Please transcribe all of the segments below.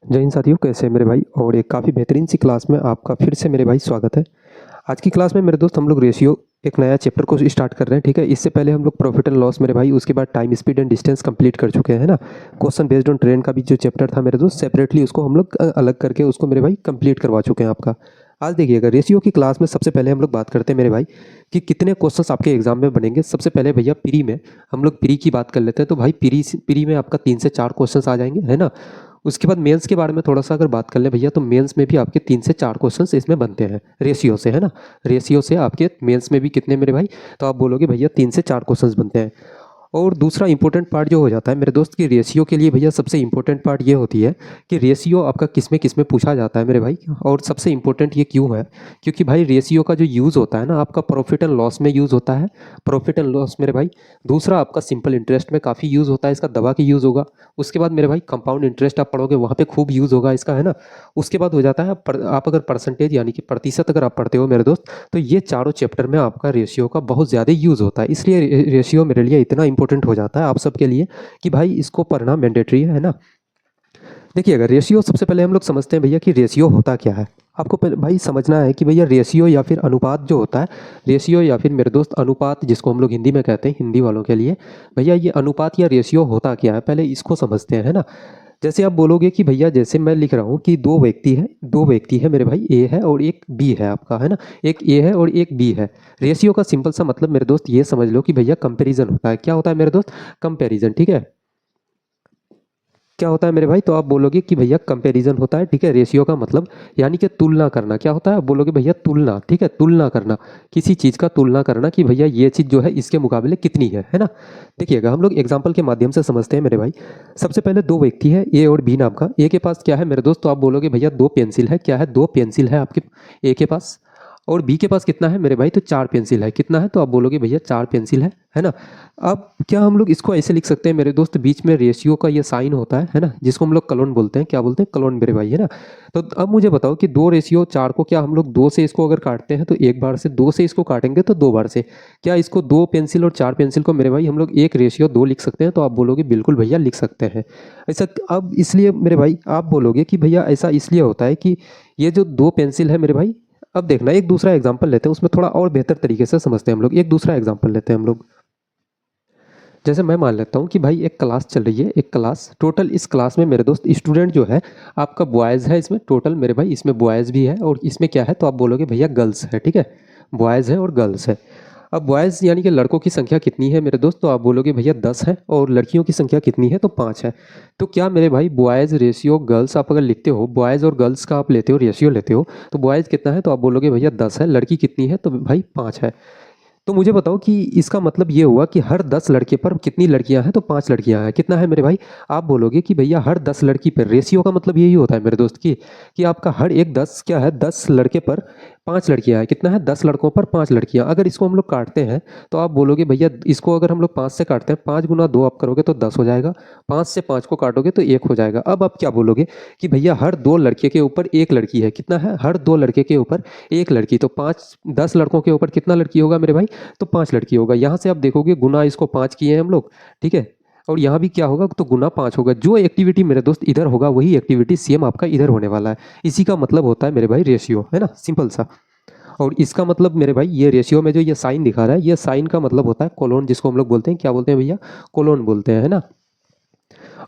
जय हिंद साथियों, कैसे हैं मेरे भाई। और एक काफ़ी बेहतरीन सी क्लास में आपका फिर से मेरे भाई स्वागत है। आज की क्लास में मेरे दोस्त हम लोग रेशियो एक नया चैप्टर को स्टार्ट कर रहे हैं। ठीक है, इससे पहले हम लोग प्रॉफिट एंड लॉस मेरे भाई, उसके बाद time speed and distance complete कर चुके हैं ना। क्वेश्चन बेस्ड ऑन ट्रेंड का भी जो चैप्टर था मेरे दोस्त, सेपरेटली उसको हम लोग अलग करके उसको मेरे भाई कंप्लीट करवा चुके हैं आपका। आज देखिएगा रेशियो की क्लास में सबसे पहले हम लोग बात करते हैं मेरे भाई कि कितने क्वेश्चंस आपके एग्जाम में बनेंगे। सबसे पहले भैया प्री में हम लोग प्री की बात कर लेते हैं। तो भाई प्री में आपका 3 से 4 क्वेश्चंस आ जाएंगे, है ना। उसके बाद मेंस के बारे में थोड़ा सा अगर बात कर ले भैया, तो मेंस में भी आपके 3 से 4 क्वेश्चंस इसमें बनते हैं रेशियो से, है ना। रेशियो से आपके मेंस में भी कितने मेरे भाई, तो आप बोलोगे भैया 3 से 4 क्वेश्चंस बनते हैं। और दूसरा इंपॉर्टेंट पार्ट जो हो जाता है मेरे दोस्त की रेशियो के लिए भैया, सबसे इंपॉर्टेंट पार्ट ये होती है कि रेशियो आपका किस में पूछा जाता है मेरे भाई। और सबसे इंपॉर्टेंट ये क्यों है, क्योंकि भाई रेशियो का जो यूज़ होता है ना, आपका प्रॉफिट एंड लॉस में यूज़ होता है। प्रॉफिट एंड लॉस मेरे भाई। दूसरा आपका सिंपल इंटरेस्ट में काफ़ी यूज़ होता है, इसका दवा की यूज़ होगा। उसके बाद मेरे भाई कंपाउंड इंटरेस्ट आप पढ़ोगे, वहाँ पे खूब यूज़ होगा इसका, है ना। उसके बाद हो जाता है आप अगर परसेंटेज यानी कि प्रतिशत अगर आप पढ़ते हो मेरे दोस्त, तो ये चारों चैप्टर में आपका रेशियो का बहुत ज़्यादा यूज़ होता है। इसलिए रेशियो मेरे लिए इतना इंपॉर्टेंट हो जाता है आप सबके लिए कि भाई इसको पढ़ना मैंडेटरी है ना। देखिए, अगर रेशियो सबसे पहले हम लोग समझते हैं भैया कि रेशियो होता क्या है। आपको पहले भाई समझना है कि भैया रेशियो या फिर अनुपात जो होता है, रेशियो या फिर मेरे दोस्त अनुपात जिसको हम लोग हिंदी में कहते हैं, हिंदी वालों के लिए भैया ये अनुपात या रेशियो होता क्या है, पहले इसको समझते हैं, है ना। जैसे आप बोलोगे कि भैया जैसे मैं लिख रहा हूँ कि दो व्यक्ति है मेरे भाई, ए है और एक बी है आपका, है ना। एक ए है और एक बी है। रेशियो का सिंपल सा मतलब मेरे दोस्त ये समझ लो कि भैया कंपैरिजन होता है। क्या होता है मेरे दोस्त? कंपैरिजन, ठीक है। क्या होता है मेरे भाई? तो आप बोलोगे कि भैया कंपैरिजन होता है, ठीक है। रेशियो का मतलब यानी कि तुलना करना। क्या होता है? आप बोलोगे भैया तुलना, ठीक है। तुलना करना, किसी चीज़ का तुलना करना कि भैया ये चीज़ जो है इसके मुकाबले कितनी है ना। देखिएगा, हम लोग एग्जांपल के माध्यम से समझते हैं मेरे भाई। सबसे पहले दो व्यक्ति है, ए और बी नाम का। ए के पास क्या है मेरे दोस्त? तो आप बोलोगे भैया दो पेंसिल है। क्या है? दो पेंसिल है आपके ए के पास। और बी के पास कितना है मेरे भाई? तो चार पेंसिल है। कितना है? तो आप बोलोगे भैया चार पेंसिल है ना। अब क्या हम लोग इसको ऐसे लिख सकते हैं मेरे दोस्त, बीच में रेशियो का ये साइन होता है ना, जिसको हम लोग कलोन बोलते हैं। क्या बोलते हैं? कलोन मेरे भाई, है ना। तो अब मुझे बताओ कि दो रेशियो चार को क्या हम लोग दो से इसको अगर काटते हैं तो एक बार से, दो से इसको काटेंगे तो दो बार से, क्या इसको दो पेंसिल और चार पेंसिल को मेरे भाई हम लोग एक रेशियो दो लिख सकते हैं? तो आप बोलोगे बिल्कुल भैया लिख सकते हैं ऐसा। अब इसलिए मेरे भाई आप बोलोगे कि भैया ऐसा इसलिए होता है कि ये जो दो पेंसिल है मेरे भाई, अब देखना एक दूसरा एग्जाम्पल लेते हैं, उसमें थोड़ा और बेहतर तरीके से समझते हैं हम लोग। एक दूसरा एग्जाम्पल लेते हैं हम लोग। जैसे मैं मान लेता हूँ कि भाई एक क्लास चल रही है, एक क्लास टोटल, इस क्लास में मेरे दोस्त स्टूडेंट जो है आपका बॉयज़ है इसमें टोटल मेरे भाई, इसमें बॉयज़ भी है और इसमें क्या है, तो आप बोलोगे भैया गर्ल्स है, ठीक है। बॉयज़ है और गर्ल्स है। अब बॉयज़ यानी कि लड़कों की संख्या कितनी है मेरे दोस्त? तो आप बोलोगे भैया 10 है। और लड़कियों की संख्या कितनी है? तो 5 है। तो क्या मेरे भाई बॉयज़ रेशियो गर्ल्स आप अगर लिखते हो, बॉयज़ और गर्ल्स का आप लेते हो रेशियो लेते हो, तो बॉयज़ कितना है? तो आप बोलोगे भैया 10 है। लड़की कितनी है? तो भाई 5 है। तो मुझे बताओ कि इसका मतलब ये हुआ कि हर 10 लड़के पर कितनी लड़कियां हैं? तो 5 लड़कियां हैं। कितना है मेरे भाई? आप बोलोगे कि भैया हर 10 लड़की पर, रेशियो का मतलब यही होता है मेरे दोस्त कि आपका हर एक 10 क्या है, 10 लड़के पर 5 लड़कियां हैं। कितना है? 10 लड़कों पर 5 लड़कियां। अगर इसको हम लोग काटते हैं तो आप बोलोगे भैया इसको अगर हम लोग 5 से काटते हैं, 5 गुना 2 आप करोगे तो 10 हो जाएगा। 5 से 5 को काटोगे तो 1 हो जाएगा। अब आप क्या बोलोगे कि भैया हर दो लड़के के ऊपर एक लड़की है। कितना है? हर दो लड़के के ऊपर एक लड़की। तो 5 10 लड़कों के ऊपर कितना लड़की होगा मेरे भाई? तो 5 लड़की होगा। यहाँ से आप देखोगे गुना इसको 5 किए हैं हम लोग, ठीक है। और यहाँ भी क्या होगा? तो गुना 5 होगा। जो एक्टिविटी मेरे दोस्त इधर होगा वही एक्टिविटी सेम आपका इधर होने वाला है। इसी का मतलब होता है मेरे भाई रेशियो, है ना, सिंपल सा। और इसका मतलब मेरे भाई ये रेशियो में जो ये साइन दिखा रहा है, ये साइन का मतलब होता है कोलोन, जिसको हम लोग बोलते हैं, क्या बोलते हैं भैया? कोलोन बोलते हैं, है ना।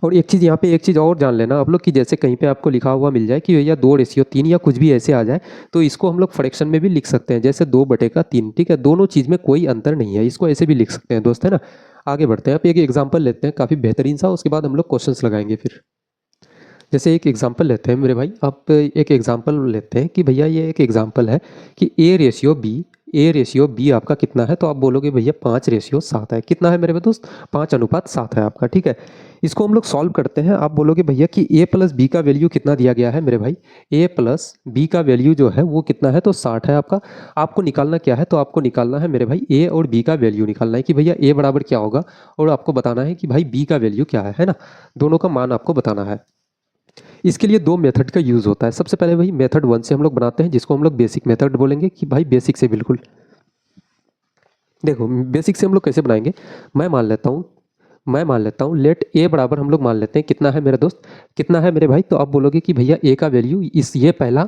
और एक चीज़ यहाँ पे, एक चीज़ और जान लेना आप लोग कि जैसे कहीं पे आपको लिखा हुआ मिल जाए कि भैया 2:3 या कुछ भी ऐसे आ जाए, तो इसको हम लोग फ्रैक्शन में भी लिख सकते हैं, जैसे 2/3, ठीक है। दोनों चीज़ में कोई अंतर नहीं है, इसको ऐसे भी लिख सकते हैं दोस्त, है ना। आगे बढ़ते हैं, आप एक एग्जाम्पल लेते हैं काफ़ी बेहतरीन सा, उसके बाद हम लोग क्वेश्चंस लगाएंगे फिर। जैसे एक एग्जाम्पल लेते हैं मेरे भाई, आप एक एग्जाम्पल लेते हैं कि भैया ये एक एग्जाम्पल है कि ए रेशियो बी आपका कितना है? तो आप बोलोगे भैया 5:7 है। कितना है मेरे दोस्त? 5:7 है आपका, ठीक है। इसको हम लोग सॉल्व करते हैं। आप बोलोगे भैया कि ए प्लस बी का वैल्यू कितना दिया गया है मेरे भाई? ए प्लस बी का वैल्यू जो है वो कितना है? तो 60 है आपका। आपको निकालना क्या है? तो आपको निकालना है मेरे भाई ए और बी का वैल्यू निकालना है कि भैया ए बराबर क्या होगा, और आपको बताना है कि भाई बी का वैल्यू क्या है ना। दोनों का मान आपको बताना है। इसके लिए दो मेथड का यूज़ होता है। सबसे पहले भाई मेथड 1 से हम लोग बनाते हैं, जिसको हम लोग बेसिक मेथड बोलेंगे कि भाई बेसिक से बिल्कुल। देखो बेसिक से हम लोग कैसे बनाएंगे, मैं मान लेता हूँ मैं मान लेता हूँ लेट ए बराबर हम लोग मान लेते हैं कितना है मेरे दोस्त, कितना है मेरे भाई। तो आप बोलोगे कि भैया ए का वैल्यू इस ये पहला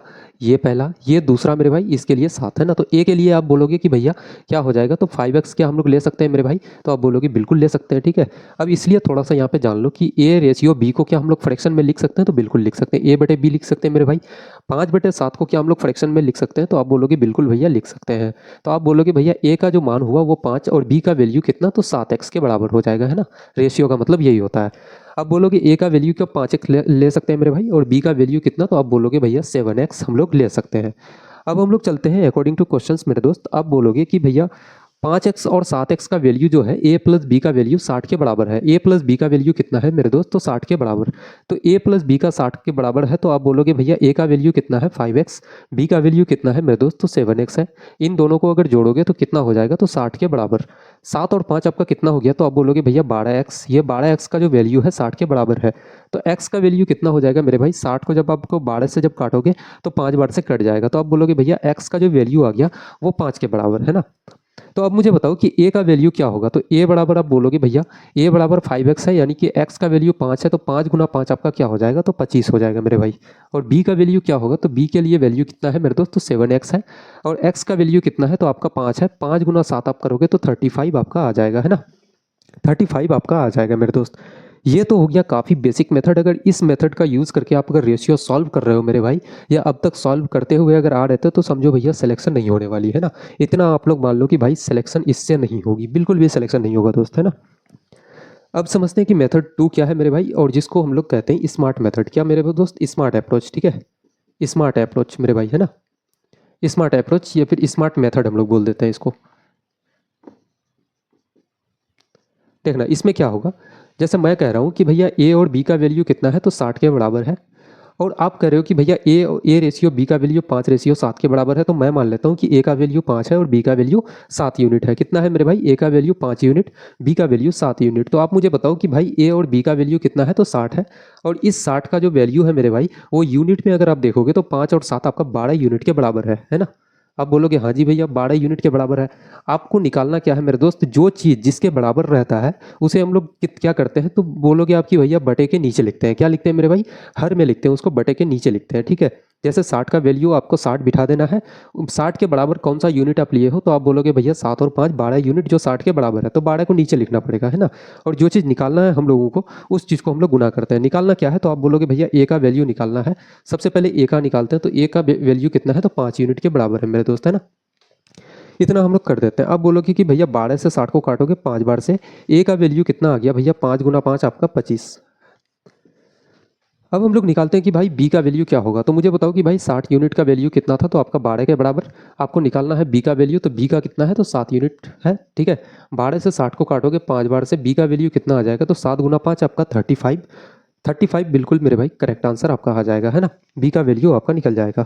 ये दूसरा मेरे भाई इसके लिए 7 है ना। तो ए के लिए आप बोलोगे कि भैया क्या हो जाएगा, तो 5x क्या हम लोग ले सकते हैं मेरे भाई। तो आप बोलोगे बिल्कुल ले सकते हैं, ठीक है। अब इसलिए थोड़ा सा यहाँ पे जान लो कि ए रेशियो बी को क्या हम लोग फ्रैक्शन में लिख सकते हैं, तो बिल्कुल लिख सकते हैं। ए बटे बी लिख सकते हैं मेरे भाई। 5/7 को क्या हम लोग फ्रैक्शन में लिख सकते हैं, तो आप बोलोगे बिल्कुल भैया लिख सकते हैं। तो आप बोलोगे भैया ए का जो मान हुआ वो 5 और बी का वैल्यू कितना, तो 7x के बराबर हो जाएगा, है ना। रेशियो का मतलब यही होता है। अब बोलोगे ए का वैल्यू क्यों 5x ले सकते हैं मेरे भाई, और बी का वैल्यू कितना, तो आप बोलोगे भैया 7x हम लोग ले सकते हैं। अब हम लोग चलते हैं अकॉर्डिंग टू क्वेश्चंस मेरे दोस्त। अब बोलोगे कि भैया 5x और 7x का वैल्यू जो है a प्लस बी का वैल्यू 60 के बराबर है। a प्लस बी का वैल्यू कितना है मेरे दोस्त, तो 60 के बराबर। तो a प्लस बी का 60 के बराबर है, तो आप बोलोगे भैया a का वैल्यू कितना है 5x, b का वैल्यू कितना है मेरे दोस्त, तो 7x है। इन दोनों को अगर जोड़ोगे तो कितना हो जाएगा, तो 60 के बराबर। 7 और 5 आपका कितना हो गया, तो आप बोलोगे भैया 12x। ये 12x का जो वैल्यू है 60 के बराबर है। तो x का वैल्यू कितना हो जाएगा मेरे भाई, 60 को जब आपको 12 से जब काटोगे तो 5 बार से कट जाएगा। तो आप बोलोगे भैया x का जो वैल्यू आ गया वो 5 के बराबर है ना। तो अब मुझे बताओ कि a का वैल्यू क्या होगा। तो a बराबर आप बोलोगे भैया a बराबर 5x है, यानी कि x का वैल्यू 5 है, तो 5 गुना 5 आपका क्या हो जाएगा, तो 25 हो जाएगा मेरे भाई। और b का वैल्यू क्या होगा, तो b के लिए वैल्यू कितना है मेरे दोस्त, तो 7x है। और x का वैल्यू कितना है, तो आपका 5 है। 5 गुना 7 आप करोगे तो 35 आपका आ जाएगा, है ना। 35 आपका आ जाएगा मेरे दोस्त। ये तो हो गया काफ़ी बेसिक मेथड। अगर इस मेथड का यूज़ करके आप अगर रेशियो सॉल्व कर रहे हो मेरे भाई, या अब तक सॉल्व करते हुए अगर आ रहे थे, तो समझो भैया सिलेक्शन नहीं होने वाली है ना। इतना आप लोग मान लो कि भाई सिलेक्शन इससे नहीं होगी, बिल्कुल भी सिलेक्शन नहीं होगा दोस्त, है ना। अब समझते हैं कि मेथड 2 क्या है मेरे भाई, और जिसको हम लोग कहते हैं स्मार्ट मेथड। क्या मेरे दोस्त, स्मार्ट अप्रोच, ठीक है। स्मार्ट अप्रोच मेरे भाई, है ना। स्मार्ट अप्रोच या फिर स्मार्ट मेथड हम लोग बोल देते हैं इसको। देखना इसमें क्या होगा, जैसे मैं कह रहा हूँ कि भैया ए और बी का वैल्यू कितना है, तो 60 के बराबर है। और आप कह रहे हो कि भैया ए रेशियो बी का वैल्यू 5:7 के बराबर है। तो मैं मान लेता हूँ कि ए का वैल्यू 5 है और बी का वैल्यू 7 यूनिट है। कितना है मेरे भाई, ए का वैल्यू 5 यूनिट, बी का वैल्यू 7 यूनिट। तो आप मुझे बताओ कि भाई ए और बी का वैल्यू कितना है, तो 60 है। और इस 60 का जो वैल्यू है मेरे भाई, वो यूनिट में अगर आप देखोगे तो 5 और 7 आपका 12 यूनिट के बराबर है ना। आप बोलोगे हाँ जी भैया 12 यूनिट के बराबर है। आपको निकालना क्या है मेरे दोस्त, जो चीज़ जिसके बराबर रहता है उसे हम लोग क्या करते हैं, तो बोलोगे आपकी भैया बटे के नीचे लिखते हैं। क्या लिखते हैं मेरे भाई, हर में लिखते हैं उसको, बटे के नीचे लिखते हैं, ठीक है। जैसे 60 का वैल्यू आपको 60 बिठा देना है। 60 के बराबर कौन सा यूनिट आप लिए हो, तो आप बोलोगे भैया 7 और 5 12 यूनिट जो 60 के बराबर है, तो 12 को नीचे लिखना पड़ेगा, है ना। और जो चीज़ निकालना है हम लोगों को, उस चीज़ को हम लोग गुना करते हैं। निकालना क्या है, तो आप बोलोगे भैया ए का वैल्यू निकालना है। सबसे पहले ए का निकालते हैं। तो ए का वैल्यू कितना है, तो 5 यूनिट के बराबर है मेरे दोस्त, है ना। इतना हम लोग कर देते हैं। अब बोलोगे कि भैया 12 से 60 को काटोगे 5 बार से, ए का वैल्यू कितना आ गया भैया, 5 गुना 5 आपका 25। अब हम लोग निकालते हैं कि भाई बी का वैल्यू क्या होगा। तो मुझे बताओ कि भाई 60 यूनिट का वैल्यू कितना था, तो आपका 12 के बराबर आपको निकालना है बी का वैल्यू। तो बी का कितना है, तो 7 यूनिट है, ठीक है। 12 से 60 को काटोगे 5 बार से, बी का वैल्यू कितना आ जाएगा, तो 7 गुना 5 आपका 35। 35 बिल्कुल मेरे भाई करेक्ट आंसर आपका आ जाएगा, है ना। बी का वैल्यू आपका निकल जाएगा।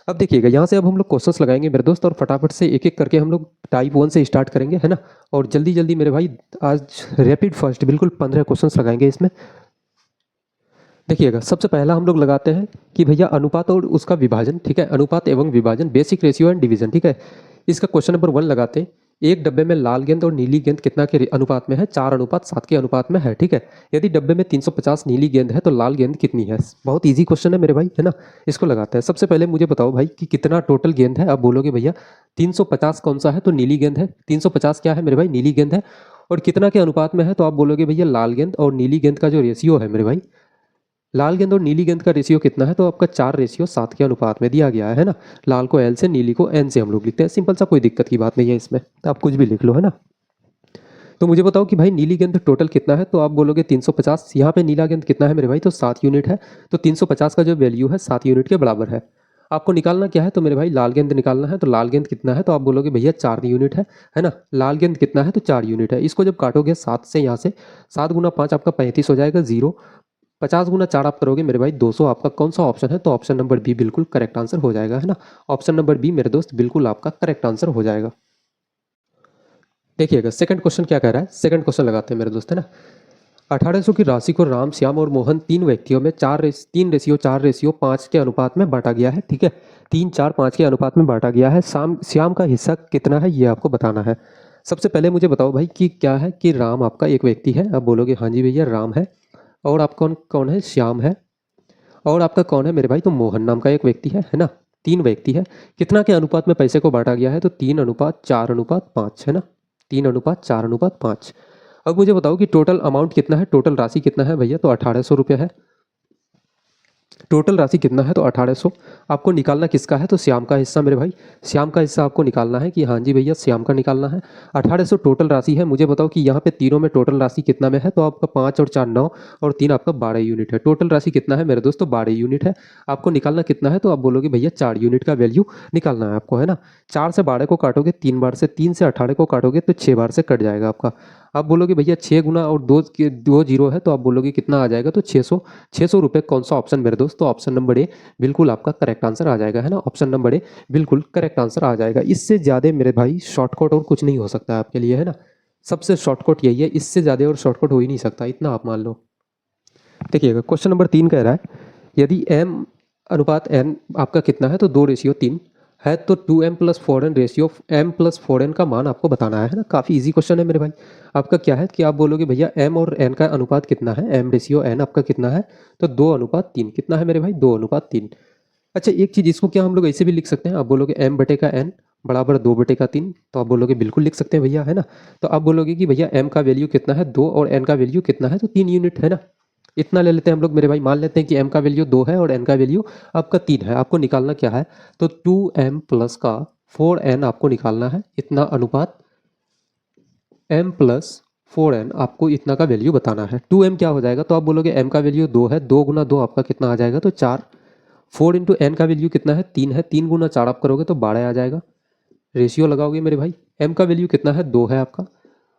अब देखिएगा यहाँ से अब हम लोग क्वेश्चंस लगाएंगे मेरे दोस्त, और फटाफट से एक एक करके हम लोग टाइप 1 से स्टार्ट करेंगे, है ना। और जल्दी जल्दी मेरे भाई आज रैपिड फर्स्ट बिल्कुल 15 क्वेश्चंस लगाएंगे इसमें। देखिएगा सबसे पहला हम लोग लगाते हैं कि भैया अनुपात और उसका विभाजन, ठीक है। अनुपात एवं विभाजन, बेसिक रेशियो एंड डिवीजन, ठीक है। इसका क्वेश्चन नंबर 1 लगाते हैं। एक डब्बे में लाल गेंद और नीली गेंद कितना के अनुपात में है, 4:7 के अनुपात में है, ठीक है। यदि डब्बे में 350 नीली गेंद है तो लाल गेंद कितनी है। बहुत इजी क्वेश्चन है मेरे भाई, है ना। इसको लगाते हैं। सबसे पहले मुझे बताओ भाई कि कितना टोटल गेंद है। आप बोलोगे भैया 350 कौन सा है, तो नीली गेंद है। 350 क्या है मेरे भाई, नीली गेंद है। और कितना के अनुपात में है, तो आप बोलोगे भैया लाल गेंद और नीली गेंद का जो रेशियो है मेरे भाई, लाल गेंद और नीली गेंद का रेशियो कितना है, तो आपका 4:7 के अनुपात में दिया गया है ना। लाल को एल से, नीली को एन से हम लोग लिखते हैं। सिंपल सा, कोई दिक्कत की बात नहीं है इसमें, तो आप कुछ भी लिख लो, है ना। तो मुझे बताओ कि भाई नीली गेंद टोटल कितना है, तो आप बोलोगे 350। यहाँ पे नीला गेंद कितना है मेरे भाई, तो 7 यूनिट है। तो 350 का जो वैल्यू है 7 यूनिट के बराबर है। आपको निकालना क्या है, तो मेरे भाई लाल गेंद निकालना है। तो लाल गेंद कितना है, तो आप बोलोगे भैया 4 यूनिट है ना। लाल गेंद कितना है, तो 4 यूनिट है। इसको जब काटोगे 7 से, यहाँ से 7 गुना 5 आपका 35 हो जाएगा, 0। 50 गुना 4 आप करोगे मेरे भाई 200। आपका कौन सा ऑप्शन है, तो ऑप्शन नंबर बी बिल्कुल करेक्ट आंसर हो जाएगा, है ना। ऑप्शन नंबर बी मेरे दोस्त बिल्कुल आपका करेक्ट आंसर हो जाएगा। देखिएगा सेकंड क्वेश्चन क्या कह रहा है। सेकंड क्वेश्चन लगाते हैं मेरे दोस्त, है ना। 1800 की राशि को राम, श्याम और मोहन 3 व्यक्तियों में 3:4:5 के अनुपात में बांटा गया है, ठीक है। 3:4:5 के अनुपात में बांटा गया है। श्याम का हिस्सा कितना है, ये आपको बताना है। सबसे पहले मुझे बताओ भाई कि क्या है कि राम आपका एक व्यक्ति है। आप बोलोगे हाँ जी भैया राम है। और आप कौन कौन है? श्याम है। और आपका कौन है मेरे भाई? तो मोहन नाम का एक व्यक्ति है ना। तीन व्यक्ति है। कितना के अनुपात में पैसे को बांटा गया है? तो 3:4:5 है ना। 3:4:5। अब मुझे बताओ कि टोटल अमाउंट कितना है, टोटल राशि कितना है भैया? तो 1800 रुपये है। टोटल राशि कितना है? तो 1800। आपको निकालना किसका है? तो श्याम का हिस्सा मेरे भाई। श्याम का हिस्सा आपको निकालना है कि हाँ जी भैया श्याम का निकालना है। 1800 टोटल राशि है। मुझे बताओ कि यहाँ पे तीनों में टोटल राशि कितना में है? तो आपका 5 और 4 9 और 3 आपका 12 यूनिट है। टोटल राशि कितना है मेरे दोस्त? तो 12 यूनिट है। आपको निकालना कितना है? तो आप बोलोगे भैया 4 यूनिट का वैल्यू निकालना है आपको, है ना। 4 से 12 को काटोगे 3 बार से, 3 से 18 को काटोगे तो 6 बार से कट जाएगा आपका। आप बोलोगे भैया 6 गुना और दो जीरो है, तो आप बोलोगे कितना आ जाएगा? तो 600 रुपये। कौन सा ऑप्शन मेरे दोस्त? तो ऑप्शन नंबर ए बिल्कुल आपका करेक्ट आंसर आ जाएगा, है ना। ऑप्शन नंबर ए बिल्कुल करेक्ट आंसर आ जाएगा। इससे ज़्यादा मेरे भाई शॉर्टकट और कुछ नहीं हो सकता है आपके लिए, है ना। सबसे शॉर्टकट यही है, इससे ज़्यादा और शॉर्टकट हो ही नहीं सकता, इतना आप मान लो। देखिएगा क्वेश्चन नंबर 3 कह रहा है यदि m अनुपात n आपका कितना है? तो 2:3 है। तो 2m+4n रेशियो m+4n का मान आपको बताना है ना। काफ़ी इजी क्वेश्चन है मेरे भाई। आपका क्या है कि आप बोलोगे भैया m और n का अनुपात कितना है? m/n आपका कितना है? तो 2:3 कितना है मेरे भाई? 2:3। अच्छा एक चीज़, इसको क्या हम लोग ऐसे भी लिख सकते हैं? आप बोलोगे m/n बराबर 2/3, तो आप बोलोगे बिल्कुल लिख सकते हैं भैया, है ना। तो आप बोलोगे कि भैया m का वैल्यू कितना है? 2 और n का वैल्यू कितना है? तो 3 यूनिट, है ना। इतना ले लेते हैं हम लोग मेरे भाई। मान लेते हैं कि m का वैल्यू 2 है और n का वैल्यू आपका 3 है। आपको निकालना क्या है? तो 2m प्लस का 4n आपको निकालना है। इतना अनुपात m+4n आपको इतना का वैल्यू बताना है। 2m क्या हो जाएगा? तो आप बोलोगे m का वैल्यू 2 है, 2 गुना 2 आपका कितना आ जाएगा? तो 4। 4 इंटू n का वैल्यू कितना है? 3 है, 3 गुना 4 आप करोगे तो 12 आ जाएगा। रेशियो लगाओगे मेरे भाई। m का वैल्यू कितना है? 2 है आपका।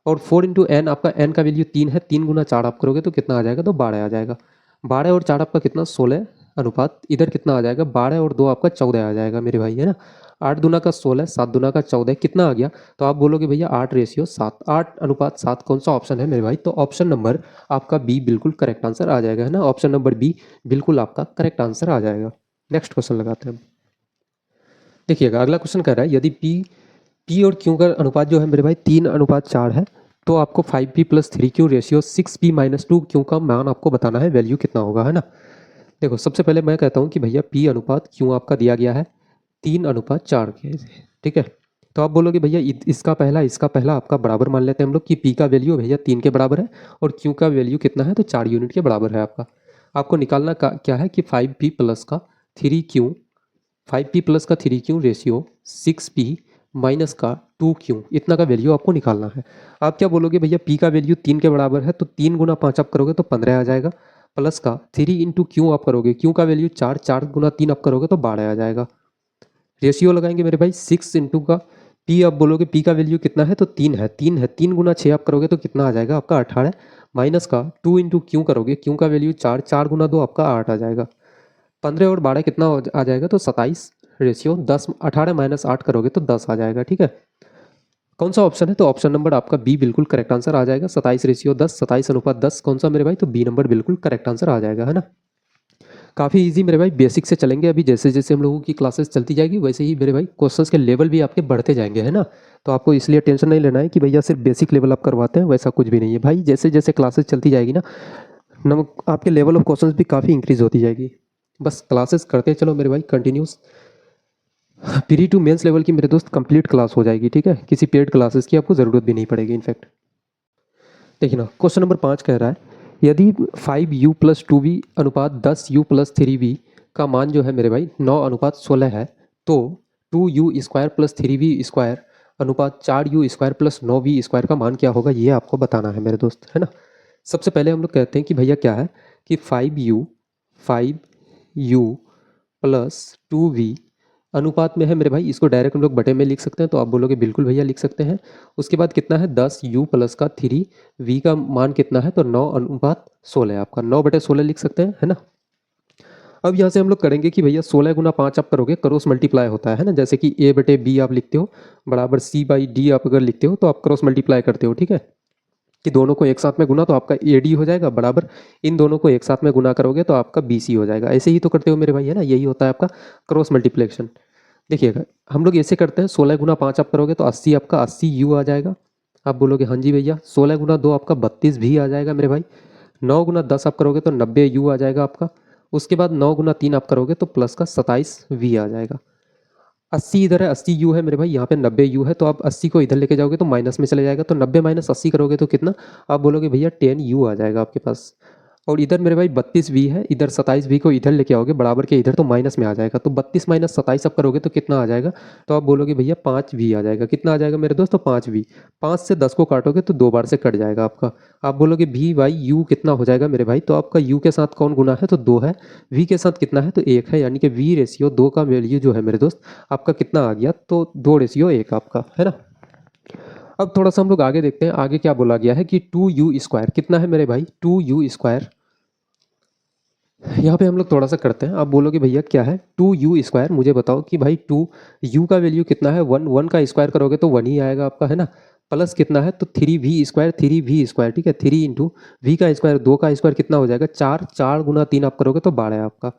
और 4 इंटू एन आपका n का वैल्यू 3 है, 3 गुना 4 आप करोगे तो कितना आ जाएगा? तो 12 आ जाएगा। 12 और 4 आपका कितना? 16 अनुपात इधर कितना आ जाएगा? 12 और 2 आपका 14 आ जाएगा मेरे भाई, है ना। 8 दूना का 16, 7 दूना का 14, कितना आ गया? तो आप बोलोगे भैया 8:7, 8:7 कौन सा ऑप्शन है मेरे भाई? तो ऑप्शन नंबर आपका बी बिल्कुल करेक्ट आंसर आ जाएगा, है ना। ऑप्शन नंबर बी बिल्कुल आपका करेक्ट आंसर आ जाएगा। नेक्स्ट क्वेश्चन लगाते हैं। देखिएगा अगला क्वेश्चन कह रहा है यदि पी और क्यू का अनुपात जो है मेरे भाई 3:4 है, तो आपको 5p+3q रेशियो 6p-2q का मान आपको बताना है, वैल्यू कितना होगा, है ना। देखो सबसे पहले मैं कहता हूँ कि भैया p अनुपात q आपका दिया गया है 3:4 के, ठीक है। तो आप बोलोगे भैया इसका पहला आपका बराबर मान लेते हैं हम लोग कि p का वैल्यू भैया 3 के बराबर है और q का वैल्यू कितना है? तो 4 यूनिट के बराबर है आपका। आपको निकालना क्या है कि 5p प्लस का 3q 5p प्लस का 3q रेशियो 6p माइनस का 2q, इतना का वैल्यू आपको निकालना है। आप क्या बोलोगे भैया p का वैल्यू 3 के बराबर है, तो 3 गुना 5 आप करोगे तो 15 आ जाएगा। प्लस का 3 इंटू क्यू आप करोगे, क्यू का वैल्यू 4, 4 गुना 3 आप करोगे तो 12 आ जाएगा। रेशियो लगाएंगे मेरे भाई 6 इंटू का p, आप बोलोगे p का वैल्यू कितना है? तो 3 है, 3 गुना 6 आप करोगे तो कितना आ जाएगा आपका? 18। माइनस का 2 इंटू क्यू करोगे, क्यू का वैल्यू 4, 4 गुना 2 आपका 8 आ जाएगा। 15 और 12 कितना आ जाएगा? तो 27। रेशियो 10, 18 माइनस 8 करोगे तो 10 आ जाएगा, ठीक है। कौन सा ऑप्शन है? तो ऑप्शन नंबर आपका बी बिल्कुल करेक्ट आंसर आ जाएगा। 27 रेशियो 10, 27:10 कौन सा मेरे भाई? तो बी नंबर बिल्कुल करेक्ट आंसर आ जाएगा, है ना। काफ़ी इजी मेरे भाई, बेसिक से चलेंगे। अभी जैसे जैसे हम लोगों की क्लासेस चलती जाएगी वैसे ही मेरे भाई क्वेश्चंस के लेवल भी आपके बढ़ते जाएंगे, है ना। तो आपको इसलिए टेंशन नहीं लेना है कि भैया सिर्फ बेसिक लेवल आप करवाते हैं, वैसा कुछ भी नहीं है भाई। जैसे जैसे क्लासेस चलती जाएगी ना आपके लेवल ऑफ क्वेश्चंस भी काफ़ी इंक्रीज होती जाएगी। बस क्लासेस करते चलो मेरे भाई continuous. Pre to mains level की मेरे दोस्त कंप्लीट क्लास हो जाएगी, ठीक है। किसी पेड क्लासेस की आपको ज़रूरत भी नहीं पड़ेगी इनफैक्ट। देखिए ना क्वेश्चन नंबर 5 कह रहा है यदि 5u+2v अनुपात 10u+3v का मान जो है मेरे भाई 9:16 है, तो 2u² + 3v² अनुपात 4u² + 9v² का मान क्या होगा, ये आपको बताना है मेरे दोस्त, है ना। सबसे पहले हम लोग कहते हैं कि भैया क्या है कि 5u+2v अनुपात में है मेरे भाई। इसको डायरेक्ट हम लोग बटे में लिख सकते हैं, तो आप बोलोगे बिल्कुल भैया लिख सकते हैं। उसके बाद कितना है 10u प्लस का 3v का मान कितना है? तो 9:16 आपका 9/16 लिख सकते हैं, है ना। अब यहाँ से हम लोग करेंगे कि भैया 16 गुना 5 आप करोगे, क्रॉस मल्टीप्लाई होता है ना। जैसे कि a/b आप लिखते हो बराबर c/d आप अगर लिखते हो तो आप क्रॉस मल्टीप्लाई करते हो, ठीक है। कि दोनों को एक साथ में गुना तो आपका AD हो जाएगा बराबर इन दोनों को एक साथ में गुना करोगे तो आपका BC हो जाएगा। ऐसे ही तो करते हो मेरे भाई, है ना। यही होता है आपका क्रॉस मल्टीप्लिकेशन। देखिएगा हम लोग ऐसे करते हैं 16 गुना 5 आप करोगे तो 80 आपका 80u आ जाएगा। आप बोलोगे हाँ जी भैया। 16 गुना 2 आपका 32 भी आ जाएगा मेरे भाई। 9 गुना 10 आप करोगे तो 90 यू आ जाएगा आपका। उसके बाद 9 गुना 3 आप करोगे तो प्लस का 27 वी आ जाएगा। 80 इधर है, 80 यू है मेरे भाई, यहाँ पे 90 यू है, तो आप 80 को इधर लेके जाओगे तो माइनस में चले जाएगा, तो 90 माइनस 80 करोगे तो कितना, आप बोलोगे भैया 10 यू आ जाएगा आपके पास। और इधर मेरे भाई 32 वी है, इधर 27 वी को इधर लेके आओगे बराबर के इधर तो माइनस में आ जाएगा, तो 32 माइनस 27 आप करोगे तो कितना आ जाएगा, तो आप बोलोगे भैया 5 वी आ जाएगा। कितना आ जाएगा मेरे दोस्त, तो 5 वी। 5 से 10 को काटोगे तो 2 बार से कट जाएगा आपका। आप बोलोगे वी बाई यू कितना हो जाएगा मेरे भाई, तो आपका यू के साथ कौन गुना है, तो 2 है। वी के साथ कितना है, तो 1 है, यानी कि वी रेशियो 2 का वैल्यू जो है मेरे दोस्त आपका कितना आ गया, तो 2 रेशियो 1 आपका है ना। अब थोड़ा सा हम लोग आगे देखते हैं, आगे क्या बोला गया है कि 2u² कितना है मेरे भाई, 2u²। यहाँ पे हम लोग थोड़ा सा करते हैं, आप बोलोगे भैया क्या है 2u², मुझे बताओ कि भाई 2u का वैल्यू कितना है, 1, 1 का स्क्वायर करोगे तो 1 ही आएगा आपका है ना। प्लस कितना है, तो 3v², 3v², ठीक है, 3 इंटू वी का स्क्वायर, 2 का स्क्वायर कितना हो जाएगा 4, 4 गुना 3 आप करोगे तो 12 आपका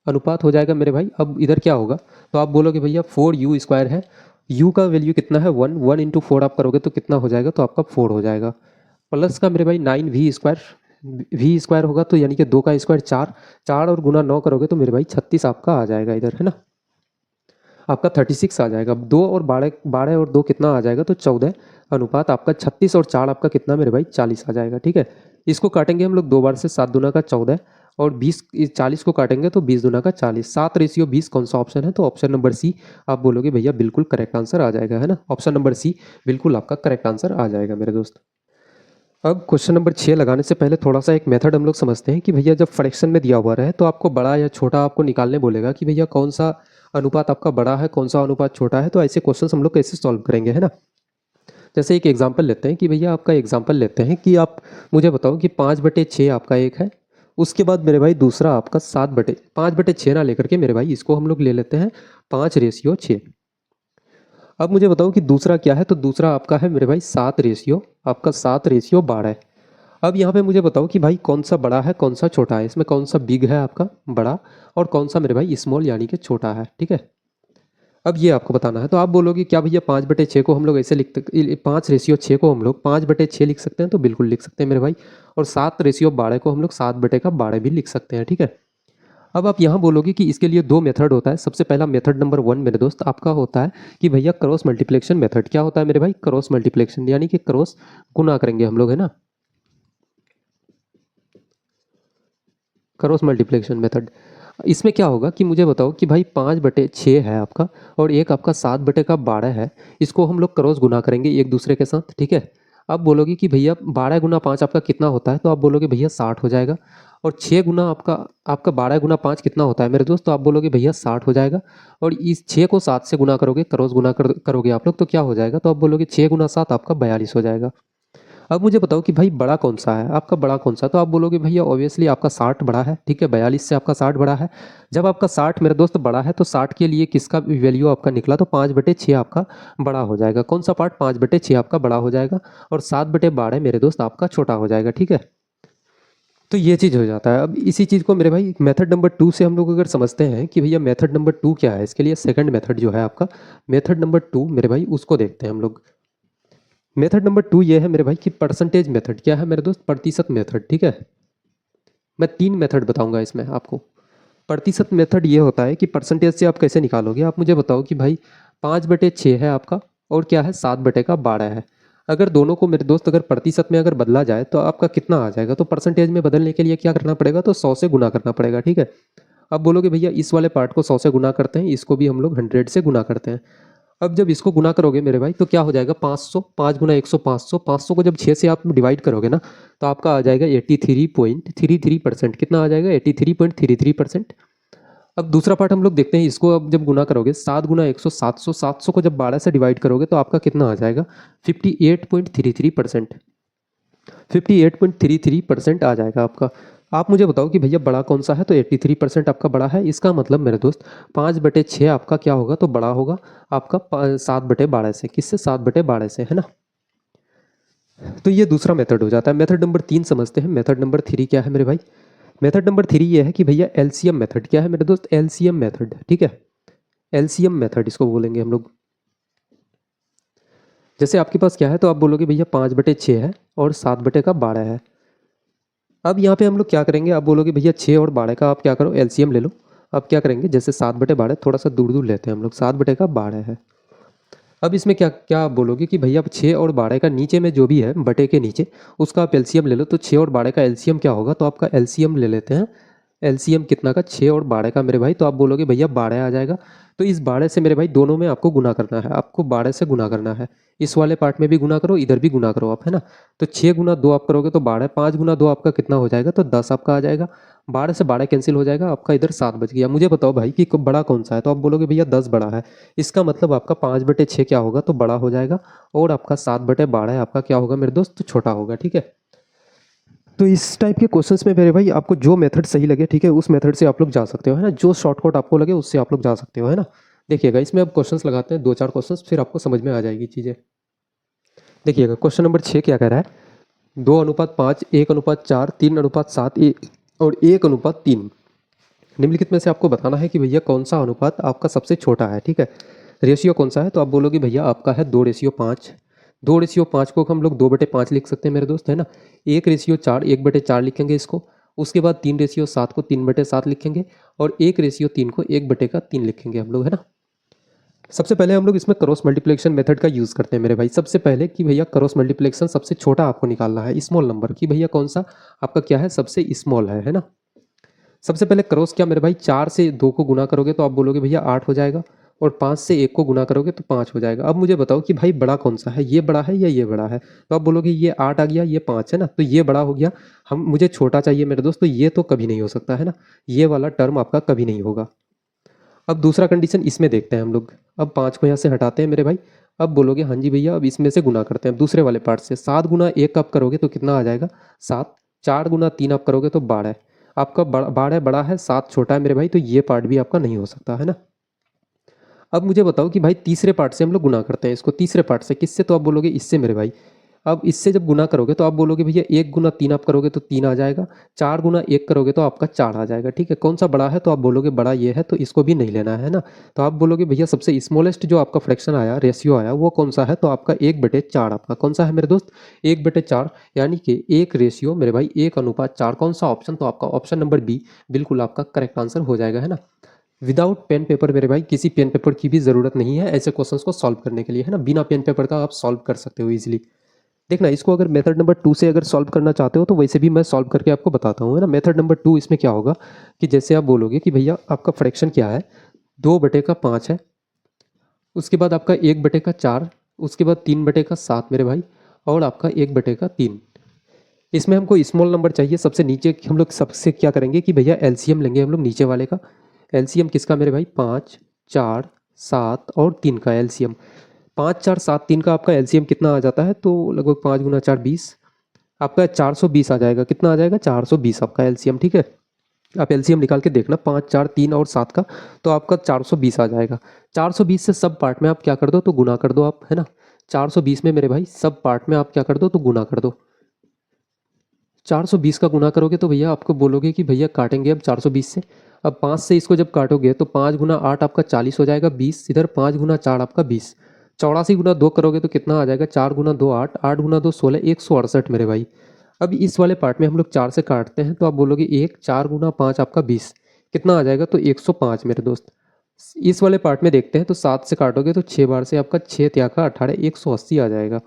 अनुपात हो जाएगा मेरे भाई। अब इधर क्या होगा, तो आप बोलोगे भैया 4u² है, u का वैल्यू कितना है 1, 1 इंटू 4 आप करोगे तो कितना हो जाएगा, तो आपका 4 हो जाएगा। प्लस का मेरे भाई 9v², v² होगा तो यानी कि 2 का स्क्वायर 4, 4 और गुना 9 करोगे तो मेरे भाई 36 आपका आ जाएगा इधर है ना, आपका 36 आ जाएगा। 2 और 12, 12 और 2 कितना आ जाएगा, तो 14 अनुपात आपका 36 और 4 आपका कितना मेरे भाई 40 आ जाएगा, ठीक है। इसको काटेंगे हम लोग 2 बार से, 7 दूना का 14 और 20, 40 को काटेंगे तो 20 दूना का 40, 7 रेशियो 20 कौन सा ऑप्शन है, तो ऑप्शन नंबर सी। आप बोलोगे भैया बिल्कुल करेक्ट आंसर आ जाएगा है ना, ऑप्शन नंबर सी बिल्कुल आपका करेक्ट आंसर आ जाएगा मेरे दोस्त। अब क्वेश्चन नंबर 6 लगाने से पहले थोड़ा सा एक मेथड हम लोग समझते हैं कि भैया जब फ्रैक्शन में दिया हुआ रहे तो आपको बड़ा या छोटा आपको निकालने बोलेगा कि भैया कौन सा अनुपात आपका बड़ा है, कौन सा अनुपात छोटा है, तो ऐसे क्वेश्चन हम लोग कैसे सॉल्व करेंगे है ना। जैसे एक एग्जांपल लेते हैं कि भैया आपका एग्जांपल लेते हैं कि आप मुझे बताओ कि 5/6 आपका एक है, उसके बाद मेरे भाई दूसरा आपका 5/6 ना लेकर के मेरे भाई इसको हम लोग ले लेते हैं 5/6। अब मुझे बताओ कि दूसरा क्या है, तो दूसरा आपका है मेरे भाई 7/12। अब यहाँ पे मुझे बताओ कि भाई कौन सा बड़ा है कौन सा छोटा है, इसमें कौन सा बिग है आपका बड़ा और कौन सा मेरे भाई स्मॉल यानी कि छोटा है, ठीक है। अब ये आपको बताना है, तो आप बोलोगे क्या भैया 5/6 को हम लोग ऐसे लिखते, 5/6 को हम लोग 5/6 लिख सकते हैं, तो बिल्कुल लिख सकते हैं मेरे भाई। और 7/12 को हम लोग 7/12 भी लिख सकते हैं, ठीक है। अब आप यहाँ बोलोगे कि इसके लिए 2 मेथड होता है। सबसे पहला मेथड नंबर 1 मेरे दोस्त आपका होता है कि भैया क्रॉस मल्टीप्लिकेशन मेथड। क्या होता है मेरे भाई, क्रॉस मल्टीप्लिकेशन, यानी कि क्रॉस गुना करेंगे हम लोग है ना, क्रॉस मल्टीप्लिकेशन मेथड। इसमें क्या होगा कि मुझे बताओ कि भाई 5/6 है आपका और एक आपका 7/12 है, इसको हम लोग क्रॉस गुना करेंगे एक दूसरे के साथ, ठीक है। अब बोलोगे कि भैया 12 गुना 5 आपका कितना होता है, तो आप बोलोगे भैया 60 हो जाएगा। और 6 गुना आपका आपका 12 गुना 5 कितना होता है मेरे दोस्त, तो आप बोलोगे भैया 60 हो जाएगा। और इस 6 को 7 से गुना करोगे, क्रॉस गुना करोगे आप लोग, तो क्या हो जाएगा, तो आप बोलोगे 6 गुना 7 आपका 42 हो जाएगा। अब मुझे बताओ कि भाई बड़ा कौन सा है, आपका बड़ा कौन सा, तो आप बोलोगे भैया ऑब्वियसली आपका 60 बड़ा है, ठीक है, 42 से आपका 60 बड़ा है। जब आपका 60 मेरे दोस्त बड़ा है तो 60 के लिए किसका वैल्यू आपका निकला, तो 5/6 आपका बड़ा हो जाएगा। कौन सा पार्ट, 5/6 आपका बड़ा हो जाएगा और 7/12 मेरे दोस्त आपका छोटा हो जाएगा, ठीक है। तो ये चीज़ हो जाता है। अब इसी चीज़ को मेरे भाई मेथड नंबर 2 से हम लोग अगर समझते हैं कि भैया मेथड नंबर 2 क्या है, इसके लिए सेकंड मेथड जो है आपका मेथड नंबर 2 मेरे भाई उसको देखते हैं हम लोग। मेथड नंबर 2 ये है मेरे भाई कि परसेंटेज मेथड। क्या है मेरे दोस्त, प्रतिशत मेथड, ठीक है। मैं 3 मेथड बताऊंगा इसमें आपको। प्रतिशत मेथड ये होता है कि परसेंटेज से आप कैसे निकालोगे, आप मुझे बताओ कि भाई 5/6 है आपका और क्या है 7/12 है। अगर दोनों को मेरे दोस्त अगर प्रतिशत में अगर बदला जाए तो आपका कितना आ जाएगा, तो परसेंटेज में बदलने के लिए क्या करना पड़ेगा, तो 100 से गुना करना पड़ेगा, ठीक है। अब बोलोगे भैया इस वाले पार्ट को 100 से गुना करते हैं, इसको भी हम लोग 100 से गुना करते हैं। अब जब इसको गुना करोगे मेरे भाई तो क्या हो जाएगा 500, 5 गुना 100 500, 500 को जब 6 से आप डिवाइड करोगे ना तो आपका आ जाएगा 83.33%। कितना आ जाएगा 83.33%। अब दूसरा पार्ट हम लोग देखते हैं, इसको अब जब गुना करोगे 7 गुना 100 700, 700 को जब 12 से डिवाइड करोगे तो आपका कितना आ जाएगा 58.33%। 58.33% आ जाएगा आपका। आप मुझे बताओ कि भैया बड़ा कौन सा है, तो 83% आपका बड़ा है। इसका मतलब मेरे दोस्त 5/6 आपका क्या होगा, तो बड़ा होगा आपका 7/12 से। किससे, 7/12 से है ना। तो ये दूसरा मेथड हो जाता है। मेथड नंबर 3 समझते हैं। मेथड नंबर 3 क्या है मेरे भाई, मेथड नंबर 3 ये है कि भैया एलसीएम मेथड। क्या है मेरे दोस्त, एलसीएम मेथड, ठीक है। एलसीएम मेथड इसको बोलेंगे हम लोग। जैसे आपके पास क्या है तो आप बोलोगे भैया 5/6 है और 7/12 है। अब यहाँ पे हम लोग क्या करेंगे, आप बोलोगे भैया 6 और 12 का आप क्या करो एलसीएम ले लो। अब क्या करेंगे, जैसे 7/12 थोड़ा सा दूर दूर लेते हैं हम लोग, 7/12 है। अब इसमें क्या क्या आप बोलोगे कि भैया 6 और 12 का नीचे में जो भी है बटे के नीचे उसका आप एलसीएम ले लो। तो 6 और 12 का एलसीएम क्या होगा, तो आपका एलसीएम ले लेते हैं। एलसीएम कितना का, 6 और 12 का मेरे भाई। तो आप बोलोगे भैया 12 आ जाएगा। तो इस 12 से मेरे भाई दोनों में आपको गुना करना है, आपको 12 से गुना करना है। इस वाले पार्ट में भी गुना करो, इधर भी गुना करो आप, है ना। तो 6 गुना 2 आप करोगे तो 12, 5 गुना 2 आपका कितना हो जाएगा, तो 10 आपका आ जाएगा। 12 से 12 कैंसिल हो जाएगा, आपका इधर 7 बच गया। मुझे बताओ भाई कि बड़ा कौन सा है, तो आप बोलोगे भैया 10 बड़ा है। इसका मतलब आपका 5/6 क्या होगा, तो बड़ा हो जाएगा। और आपका 7/12 आपका क्या होगा मेरे दोस्त, तो छोटा होगा, ठीक है। तो इस टाइप के क्वेश्चंस में मेरे भाई आपको जो मेथड सही लगे, ठीक है, उस मेथड से आप लोग जा सकते हो, है ना। जो शॉर्टकट आपको लगे उससे आप लोग जा सकते हो, है ना। देखिएगा इसमें अब क्वेश्चंस लगाते हैं, 2-4 क्वेश्चंस, फिर आपको समझ में आ जाएगी चीज़ें। देखिएगा क्वेश्चन नंबर 6 क्या कह रहा है, 2:5, 1:4, 3:7 और 1:3 निम्नलिखित में से आपको बताना है कि भैया कौन सा अनुपात आपका सबसे छोटा है, ठीक है। रेशियो कौन सा है, तो आप बोलोगे भैया आपका है 2:5। 2:5 को हम लोग 2/5 लिख सकते हैं मेरे दोस्त, है ना। 1:4, 1/4 लिखेंगे इसको। उसके बाद 3:7 को 3/7 लिखेंगे। और 1:3 को 1/3 लिखेंगे हम लोग, है ना। सबसे पहले हम लोग इसमें क्रॉस मल्टीप्लिकेशन मेथड का यूज़ करते हैं मेरे भाई। सबसे पहले कि भैया क्रॉस मल्टीप्लिकेशन सबसे छोटा आपको निकालना है, स्मॉल नंबर की भैया कौन सा आपका क्या है सबसे स्मॉल है ना। सबसे पहले क्रॉस क्या मेरे भाई, 4 से 2 को गुना करोगे तो आप बोलोगे भैया 8 हो जाएगा। और 5 से 1 को गुना करोगे तो 5 हो जाएगा। अब मुझे बताओ कि भाई बड़ा कौन सा है, ये बड़ा है या ये बड़ा है, तो आप बोलोगे ये 8 आ गया, ये 5 है ना, तो ये बड़ा हो गया। हम मुझे छोटा चाहिए मेरे दोस्त, तो ये तो कभी नहीं हो सकता, है ना। ये वाला टर्म आपका कभी नहीं होगा। अब दूसरा कंडीशन इसमें देखते हैं हम लोग। अब 5 को यहाँ से हटाते हैं मेरे भाई। अब बोलोगे हाँ जी भैया, अब इसमें से गुना करते हैं दूसरे वाले पार्ट से। 7 गुना 1 आप करोगे तो कितना आ जाएगा, 7। 4 गुना 3 आप करोगे तो 12। आपका 12 बड़ा है, 7 छोटा है मेरे भाई, तो ये पार्ट भी आपका नहीं हो सकता, है ना। अब मुझे बताओ कि भाई तीसरे पार्ट से हम लोग गुना करते हैं इसको, तीसरे पार्ट से किससे, तो आप बोलोगे इससे मेरे भाई। अब इससे जब गुना करोगे तो आप बोलोगे भैया 1 गुना 3 आप करोगे तो 3 आ जाएगा। 4 गुना 1 करोगे तो आपका 4 आ जाएगा, ठीक है। कौन सा बड़ा है, तो आप बोलोगे बड़ा ये है, तो इसको भी नहीं लेना है ना। तो आप बोलोगे भैया सबसे स्मॉलेस्ट जो आपका फ्रैक्शन आया, रेशियो आया, वो कौन सा है, तो आपका 1/4 आपका कौन सा है मेरे दोस्त, 1/4। यानी कि 1 रेशियो मेरे भाई 1:4। कौन सा ऑप्शन, तो आपका ऑप्शन नंबर बी बिल्कुल आपका करेक्ट आंसर हो जाएगा, है ना। विदाउट पेन पेपर मेरे भाई, किसी पेन पेपर की भी ज़रूरत नहीं है ऐसे क्वेश्चंस को सॉल्व करने के लिए, है ना। बिना पेन पेपर का आप सॉल्व कर सकते हो इजीली। देखना इसको, अगर मेथड नंबर 2 से अगर सॉल्व करना चाहते हो तो वैसे भी मैं सॉल्व करके आपको बताता हूँ, है ना। मेथड नंबर 2 इसमें क्या होगा कि जैसे आप बोलोगे कि भैया आपका फ्रैक्शन क्या है, 2/5 है। उसके बाद आपका 1/4, उसके बाद 3/7 मेरे भाई, और आपका 1/3। इसमें हमको स्मॉल नंबर चाहिए सबसे नीचे। हम लोग सबसे क्या करेंगे कि भैया एलसीएम लेंगे हम लोग नीचे वाले का। एलसीएम किसका मेरे भाई, 5, 4, 7 और 3 का एलसीएम। 5, 4, 7, 3 का आपका एलसीएम कितना आ जाता है, तो लगभग 5 गुना 4 20, आपका 420 आ जाएगा। कितना आ जाएगा, 420 आपका एलसीएम, ठीक है। आप एलसीएम निकाल के देखना 5, 4, 3 और 7 का, तो आपका 420 आ जाएगा। 420 से सब पार्ट में आप क्या कर दो, तो गुना कर दो आप, है ना। 420 में मेरे भाई सब पार्ट में आप क्या कर दो, तो गुना कर दो। 420 का गुना करोगे तो भैया आपको बोलोगे कि भैया काटेंगे अब 420 से। अब 5 से इसको जब काटोगे तो 5 गुना 8 आपका 40 हो जाएगा, 20। इधर 5 गुना 4 आपका 20। 84 गुना 2 करोगे तो कितना आ जाएगा, 4 गुना 2 8, 8 गुना 2 16, 168 मेरे भाई। अब इस वाले पार्ट में हम लोग 4 से काटते हैं तो आप बोलोगे 1, 4 गुना 5 आपका 20। कितना आ जाएगा, तो 105 मेरे दोस्त। इस वाले पार्ट में देखते हैं तो 7 से काटोगे तो 6 बार से आपका 6 त्या का 18, 180 आ जाएगा।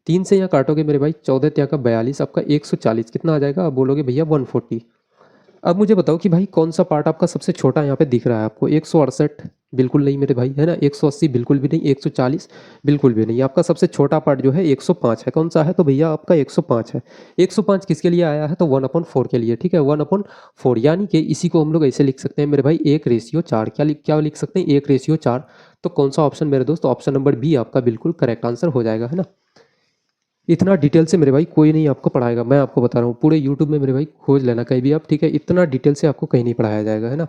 3 से यहाँ काटोगे मेरे भाई, 14 त्या का 42, आपका 140। कितना आ जाएगा, आप बोलोगे भैया 140। अब मुझे बताओ कि भाई कौन सा पार्ट आपका सबसे छोटा यहाँ पे दिख रहा है आपको। 168 बिल्कुल नहीं मेरे भाई, है ना। 180 बिल्कुल भी नहीं। 140 बिल्कुल भी नहीं। आपका सबसे छोटा पार्ट जो है 105 है। कौन सा है, तो भैया आपका 105 है। 105 किसके लिए आया है, तो 1/4 के लिए, ठीक है। 1/4 यानी कि इसी को हम लोग ऐसे लिख सकते हैं मेरे भाई, 1:4। क्या लिख सकते हैं, 1:4। तो कौन सा ऑप्शन मेरे दोस्त, ऑप्शन नंबर बी आपका बिल्कुल करेक्ट आंसर हो जाएगा, है ना। इतना डिटेल से मेरे भाई कोई नहीं आपको पढ़ाएगा, मैं आपको बता रहा हूँ। पूरे यूट्यूब में मेरे भाई खोज लेना कहीं भी आप, ठीक है। इतना डिटेल से आपको कहीं नहीं पढ़ाया जाएगा, है ना।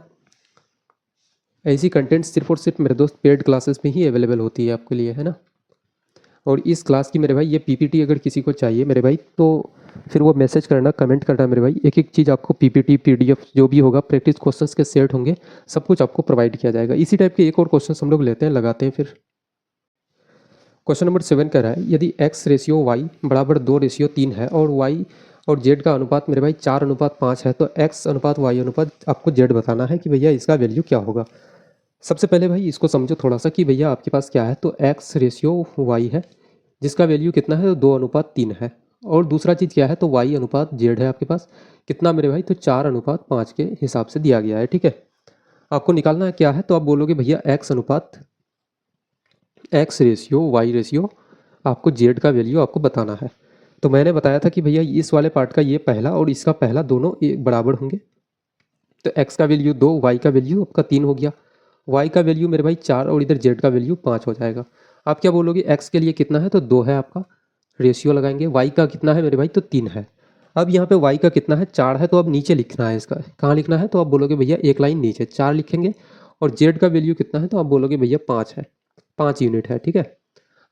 ऐसी कंटेंट सिर्फ और सिर्फ मेरे दोस्त पेड क्लासेस में ही अवेलेबल होती है आपके लिए, है ना। और इस क्लास की मेरे भाई ये पीपीटी अगर किसी को चाहिए मेरे भाई, तो फिर वो मैसेज करना, कमेंट करना मेरे भाई। एक एक चीज़ आपको पीपीटी पीडीएफ जो भी होगा, प्रैक्टिस क्वेश्चंस के सेट होंगे, सब कुछ आपको प्रोवाइड किया जाएगा। इसी टाइप के एक और क्वेश्चन हम लोग लेते हैं, लगाते हैं फिर। क्वेश्चन नंबर 7 कह रहा है यदि x रेशियो y बराबर 2:3 है और y और z का अनुपात मेरे भाई 4:5 है तो x अनुपात y अनुपात आपको z बताना है कि भैया इसका वैल्यू क्या होगा। सबसे पहले भाई इसको समझो थोड़ा सा कि भैया आपके पास क्या है, तो x रेशियो y है जिसका वैल्यू कितना है, तो 2:3 है। और दूसरा चीज़ क्या है, तो y अनुपात z है आपके पास कितना मेरे भाई, तो 4:5 के हिसाब से दिया गया है। ठीक है, आपको निकालना है क्या है, तो आप बोलोगे भैया x अनुपात x रेशियो y रेशियो आपको z का वैल्यू आपको बताना है। तो मैंने बताया था कि भैया इस वाले पार्ट का ये पहला और इसका पहला दोनों एक बराबर होंगे। तो x का वैल्यू 2, y का वैल्यू आपका 3 हो गया, y का वैल्यू मेरे भाई 4 और इधर z का वैल्यू 5 हो जाएगा। आप क्या बोलोगे, x के लिए कितना है, तो 2 है आपका, रेशियो लगाएंगे। y का कितना है मेरे भाई, तो 3 है। अब यहाँ पे y का कितना है, 4 है, तो अब नीचे लिखना है, इसका कहाँ लिखना है, तो आप बोलोगे भैया एक लाइन नीचे 4 लिखेंगे। और z का वैल्यू कितना है, तो आप बोलोगे भैया 5 है, 5 यूनिट है। ठीक है,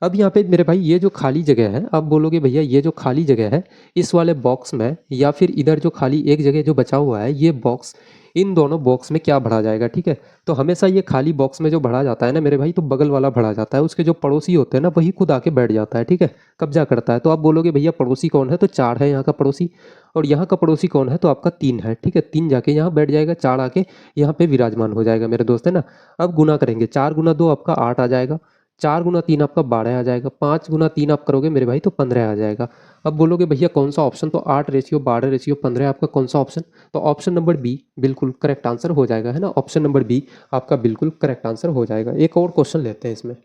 अब यहाँ पे मेरे भाई ये जो खाली जगह है, आप बोलोगे भैया ये जो खाली जगह है इस वाले बॉक्स में या फिर इधर जो खाली एक जगह जो बचा हुआ है ये बॉक्स, इन दोनों बॉक्स में क्या भरा जाएगा। ठीक है, तो हमेशा ये खाली बॉक्स में जो भरा जाता है ना मेरे भाई, तो बगल वाला भरा जाता है, उसके जो पड़ोसी होते हैं ना वही खुद आके बैठ जाता है। ठीक है, कब्जा करता है। तो आप बोलोगे भैया पड़ोसी कौन है, तो 4 है यहाँ का पड़ोसी, और यहाँ का पड़ोसी कौन है, तो आपका 3 है। ठीक है, 3 जाके यहाँ बैठ जाएगा, 4 आके यहाँ पे विराजमान हो जाएगा मेरे दोस्त, है ना। अब गुना करेंगे, 4 गुना 2 आपका 8 आ जाएगा, 4 गुना 3 आपका 12 आ जाएगा, 5 गुना 3 आप करोगे मेरे भाई तो 15 आ जाएगा। अब बोलोगे भैया कौन सा ऑप्शन, तो 8:12:15 आपका कौन सा ऑप्शन, तो ऑप्शन नंबर बी बिल्कुल करेक्ट आंसर हो जाएगा, है ना। ऑप्शन नंबर बी आपका बिल्कुल करेक्ट आंसर हो जाएगा। एक और क्वेश्चन लेते हैं इसमें,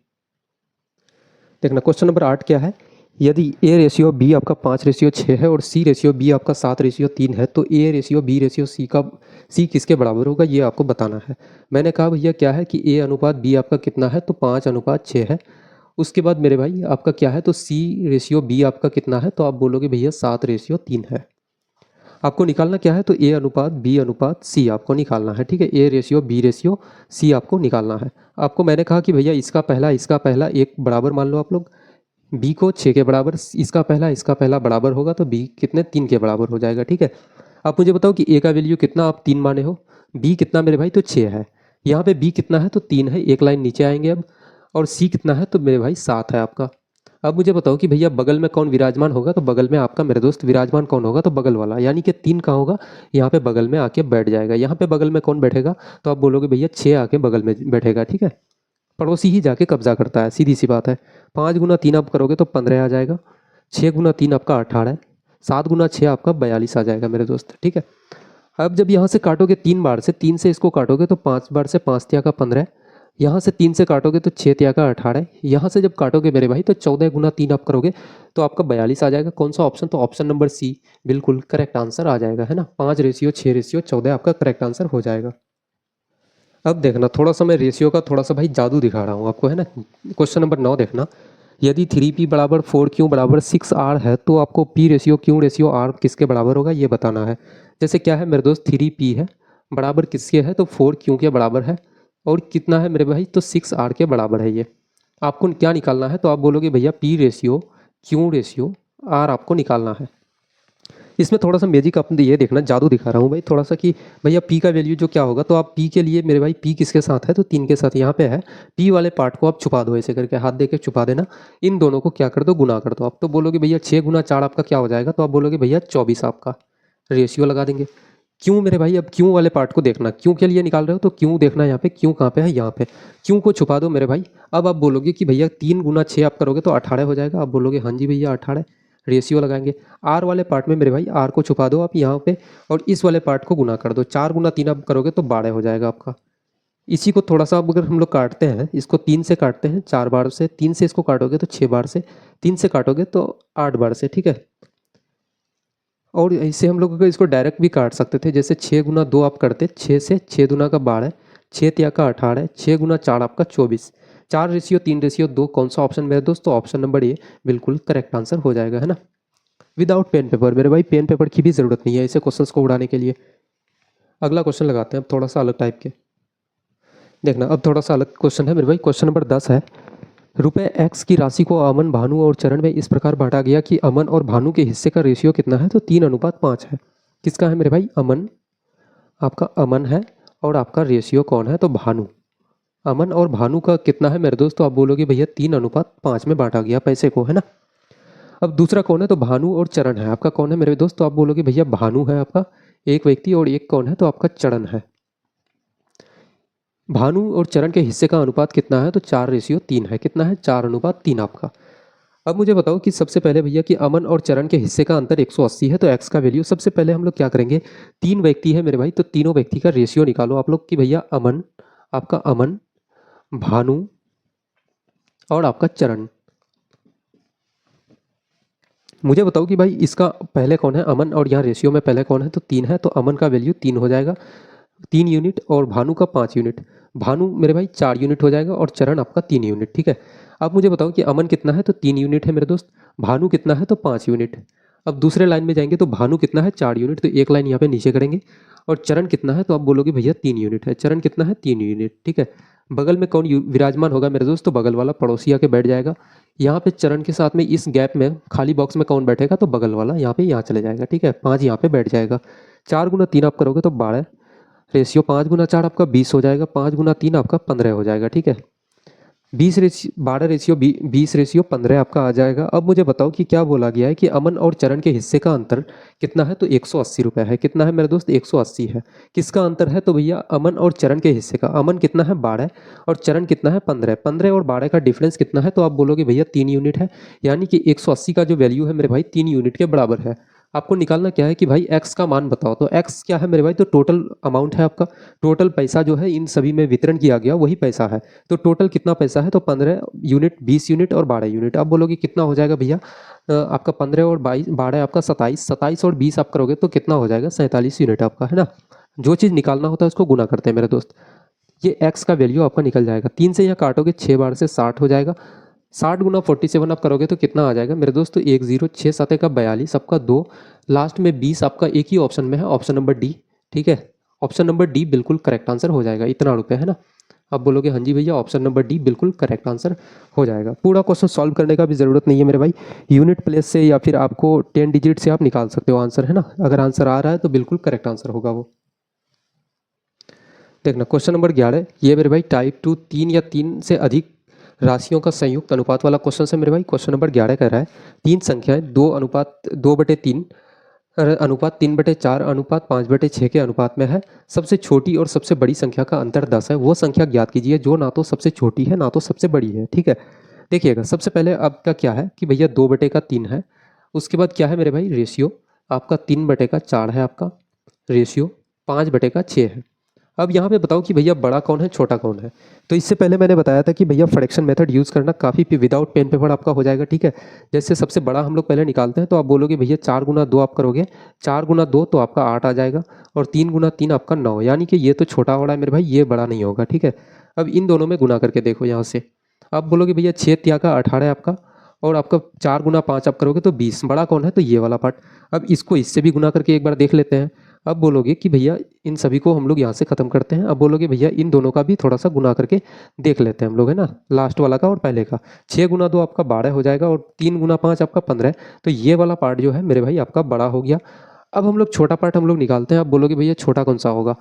देखना क्वेश्चन नंबर 8 क्या है, यदि ए रेशियो बी आपका 5:6 है और सी रेशियो बी आपका 7:3 है तो A ratio B ratio C किसके बराबर होगा, ये आपको बताना है। मैंने कहा भैया क्या है कि ए अनुपात बी आपका कितना है, तो 5:6 है। उसके बाद मेरे भाई आपका क्या है, तो सी रेशियो बी आपका कितना है, तो आप बोलोगे भैया 7:3 है। आपको निकालना क्या है, तो ए अनुपात बी अनुपात सी आपको निकालना है। ठीक है, A ratio B ratio C आपको निकालना है। आपको मैंने कहा कि भैया इसका पहला एक बराबर मान लो आप लोग, बी को 6 के बराबर, इसका पहला बराबर होगा तो बी कितने 3 के बराबर हो जाएगा। ठीक है, आप मुझे बताओ कि ए का वैल्यू कितना आप 3 माने हो, बी कितना मेरे भाई, तो 6 है। यहाँ पे बी कितना है, तो 3 है, एक लाइन नीचे आएंगे अब। और सी कितना है, तो मेरे भाई 7 है आपका। अब मुझे बताओ कि भैया बगल में कौन विराजमान होगा, तो बगल में आपका मेरे दोस्त विराजमान कौन होगा, तो बगल वाला, यानी कि 3 कहाँ होगा, यहाँ पे बगल में आके बैठ जाएगा। यहाँ पे बगल में कौन बैठेगा, तो आप बोलोगे भैया 6 आके बगल में बैठेगा। ठीक है, पड़ोसी ही जाके कब्जा करता है, सीधी सी बात है। 5 गुना 3 आप करोगे तो 15 आ जाएगा, 6 गुना 3 आपका 18 है, 7 गुना 6 आपका 42 आ जाएगा मेरे दोस्त। ठीक है, अब जब यहाँ से काटोगे 3 बार से, 3 से इसको काटोगे तो 5 बार से 5 तिया का 15, यहाँ से 3 से काटोगे तो 6 तिया का 18, यहाँ से जब काटोगे मेरे भाई तो 14 गुना 3 आप करोगे तो आपका 42 आ जाएगा। कौन सा ऑप्शन, तो ऑप्शन नंबर सी बिल्कुल करेक्ट आंसर आ जाएगा, है ना। 5:6:14 आपका करेक्ट आंसर हो जाएगा। अब देखना थोड़ा सा मैं रेशियो का थोड़ा सा भाई जादू दिखा रहा हूँ आपको, है ना। क्वेश्चन नंबर 9 देखना, यदि 3p बराबर 4q बराबर 6r है तो आपको p ratio q ratio r किसके बराबर होगा, ये बताना है। जैसे क्या है मेरे दोस्त, 3p है बराबर किसके है, तो 4q के बराबर है, और कितना है मेरे भाई, तो 6r के बराबर है। ये आपको क्या निकालना है, तो आप बोलोगे भैया p ratio q ratio r आपको निकालना है। इसमें थोड़ा सा मैजिक अपने ये देखना, जादू दिखा रहा हूँ भाई थोड़ा सा कि भैया पी का वैल्यू जो क्या होगा, तो आप पी के लिए मेरे भाई पी किसके साथ है, तो 3 के साथ यहाँ पे है। पी वाले पार्ट को आप छुपा दो, ऐसे करके हाथ दे के छुपा देना। इन दोनों को क्या कर दो, गुना कर दो। आप तो बोलोगे भैया 6 गुना 4 आपका क्या हो जाएगा, तो आप बोलोगे भैया 24 आपका, रेशियो लगा देंगे। क्यों मेरे भाई, अब क्यों वाले पार्ट को देखना, क्यों के लिए निकाल रहे हो, तो क्यों देखना यहाँ पे, क्यों कहाँ पे है, यहाँ पे क्यों को छुपा दो मेरे भाई। अब आप बोलोगे कि भैया 3 गुना 6 आप करोगे तो 18 हो जाएगा, आप बोलोगे हाँ जी भैया 18, रेशियो लगाएंगे। आर वाले पार्ट में मेरे भाई आर को छुपा दो आप यहाँ पे, और इस वाले पार्ट को गुना कर दो। 4 गुना 3 आप करोगे तो 12 हो जाएगा आपका। इसी को थोड़ा सा अब अगर हम लोग काटते हैं, इसको 3 से काटते हैं 4 बार से, 3 से इसको काटोगे तो 6 बार से, 3 से काटोगे तो 8 बार से। ठीक है, और इससे हम लोग इसको डायरेक्ट भी काट सकते थे, जैसे 6 गुना 2 आप करते, 6 से 6 दुना का 12, 6 तिया का 18, 6 गुना 4 आपका 24, 4:3:2 कौन सा ऑप्शन मेरे दोस्त, तो ऑप्शन नंबर ए बिल्कुल करेक्ट आंसर हो जाएगा, है ना। विदाउट पेन पेपर, मेरे भाई पेन पेपर की भी ज़रूरत नहीं है ऐसे क्वेश्चंस को उड़ाने के लिए। अगला क्वेश्चन लगाते हैं अब थोड़ा सा अलग टाइप के, देखना अब थोड़ा सा अलग क्वेश्चन है मेरे भाई। क्वेश्चन नंबर 10 है, रुपए x की राशि को अमन, भानु और चरण में इस प्रकार बांटा गया कि अमन और भानु के हिस्से का रेशियो कितना है, तो 3:5 है। किसका है मेरे भाई, अमन, आपका अमन है, और आपका रेशियो कौन है, तो भानु। अमन और भानु का कितना है मेरे दोस्त, तो आप बोलोगे भैया 3:5 में बांटा गया पैसे को, है ना। अब दूसरा कौन है, तो भानु और चरण है आपका। कौन है मेरे दोस्त, तो आप बोलोगे भैया भानु है आपका एक व्यक्ति, और एक कौन है, तो आपका चरण है। भानु और चरण के हिस्से का अनुपात कितना है, तो 4:3 है। कितना है, 4:3 आपका। अब मुझे बताओ कि सबसे पहले भैया कि अमन और चरण के हिस्से का अंतर 180 है, तो एक्स का वैल्यू सबसे पहले हम लोग क्या करेंगे, 3 व्यक्ति है मेरे भाई, तो तीनों व्यक्ति का रेशियो निकालो आप लोग कि भैया अमन, आपका अमन, भानु और आपका चरण। मुझे बताओ कि भाई इसका पहले कौन है, अमन, और यहाँ रेशियो में पहले कौन है, तो 3 है, तो अमन का वैल्यू 3 हो जाएगा, 3 यूनिट, और भानु का 5 यूनिट। भानु मेरे भाई 4 यूनिट हो जाएगा, और चरण आपका 3 यूनिट, ठीक है। अब मुझे बताओ कि अमन कितना है, तो 3 यूनिट है मेरे दोस्त। भानु कितना है, तो 5 यूनिट। अब दूसरे लाइन में जाएंगे तो भानु कितना है, 4 यूनिट, तो एक लाइन यहाँ पे नीचे करेंगे। और चरण कितना है, तो आप बोलोगे भैया 3 यूनिट है। चरण कितना है, 3 यूनिट, ठीक है। बगल में कौन विराजमान होगा मेरे दोस्त, तो बगल वाला पड़ोसी आके बैठ जाएगा। यहाँ पे चरण के साथ में इस गैप में खाली बॉक्स में कौन बैठेगा, तो बगल वाला यहाँ पे यहाँ चले जाएगा, ठीक है। 5 यहाँ पे बैठ जाएगा। 4 × 3 आप करोगे तो 12, रेशियो 5 × 4 आपका 20 हो जाएगा, 5 × 3 आपका 15 हो जाएगा, ठीक है। 20 रेशियो 15 आपका आ जाएगा। अब मुझे बताओ कि क्या बोला गया है कि अमन और चरण के हिस्से का अंतर कितना है, तो 180 रुपये है। कितना है मेरे दोस्त, 180 है। किसका अंतर है, तो भैया अमन और चरण के हिस्से का। अमन कितना है, 12, और चरण कितना है, 15। 15 और 12 का डिफरेंस कितना है, तो आप बोलोगे भैया 3 यूनिट है। यानी कि 180 का जो वैल्यू है मेरे भाई 3 यूनिट के बराबर है। आपको निकालना क्या है कि भाई एक्स का मान बताओ, तो एक्स क्या है मेरे भाई, तो टोटल अमाउंट है आपका। टोटल पैसा जो है इन सभी में वितरण किया गया वही पैसा है। तो टोटल कितना पैसा है, तो 15 यूनिट, 20 यूनिट और 12 यूनिट। आप बोलोगे कितना हो जाएगा भैया, आपका 15 और 12 आपका 27, 27 और 20 आप करोगे तो कितना हो जाएगा, 47 यूनिट आपका, है ना। जो चीज़ निकालना होता है उसको गुना करते हैं मेरे दोस्त। ये एक्स का वैल्यू आपका निकल जाएगा। 3 से यहाँ काटोगे 6 बार से 60 हो जाएगा। 60 × 47 आप करोगे तो कितना आ जाएगा मेरे दोस्त, तो 10, 6 7 का 42, आपका 2, लास्ट में 20 आपका एक ही ऑप्शन में है, ऑप्शन नंबर डी, ठीक है। ऑप्शन नंबर डी बिल्कुल करेक्ट आंसर हो जाएगा, इतना रुपये, है ना। आप बोलोगे हाँ जी भैया ऑप्शन नंबर डी बिल्कुल करेक्ट आंसर हो जाएगा। पूरा क्वेश्चन सॉल्व करने का भी ज़रूरत नहीं है मेरे भाई, यूनिट प्लेस से या फिर आपको 10 डिजिट से आप निकाल सकते हो आंसर, है ना। अगर आंसर आ रहा है तो बिल्कुल करेक्ट आंसर होगा वो। देखना क्वेश्चन नंबर 11, ये मेरे भाई टाइप 2 3 या 3 से अधिक राशियों का संयुक्त अनुपात वाला क्वेश्चन है मेरे भाई। क्वेश्चन नंबर 11 कह रहा है 3 संख्याएं 2/3 अनुपात 3/4 अनुपात 5/6 के अनुपात में है। सबसे छोटी और सबसे बड़ी संख्या का अंतर 10 है। वो संख्या ज्ञात कीजिए जो ना तो सबसे छोटी है ना तो सबसे बड़ी है, ठीक है। देखिएगा सबसे पहले आपका क्या है कि भैया 2/3 है। उसके बाद क्या है मेरे भाई, रेशियो आपका 3/4 है आपका, रेशियो 5/6 है। अब यहाँ पे बताओ कि भैया बड़ा कौन है छोटा कौन है। तो इससे पहले मैंने बताया था कि भैया फ्रैक्शन मेथड यूज़ करना काफ़ी विदाउट पेन पेपर आपका हो जाएगा, ठीक है। जैसे सबसे बड़ा हम लोग पहले निकालते हैं तो आप बोलोगे भैया 4 × 2 आप करोगे, 4 × 2 तो आपका 8 आ जाएगा, और 3 × 3 आपका 9, यानी कि ये तो छोटा हो रहा है मेरे भाई, ये बड़ा नहीं होगा, ठीक है। अब इन दोनों में गुना करके देखो यहाँ से, आप बोलोगे भैया 6 का 18 है आपका, और आपका 4 × 5 आप करोगे तो 20, बड़ा कौन है तो ये वाला पार्ट। अब इसको इससे भी गुना करके एक बार देख लेते हैं। अब बोलोगे कि भैया इन सभी को हम लोग यहाँ से ख़त्म करते हैं। अब बोलोगे भैया इन दोनों का भी थोड़ा सा गुना करके देख लेते हैं हम लोग, है ना, लास्ट वाला का और पहले का। 6 × 2 आपका 12 हो जाएगा, और 3 × 5 आपका 15। तो ये वाला पार्ट जो है मेरे भाई आपका बड़ा हो गया। अब हम लोग छोटा पार्ट हम लोग निकालते हैं। अब बोलोगे भैया छोटा कौन सा होगा,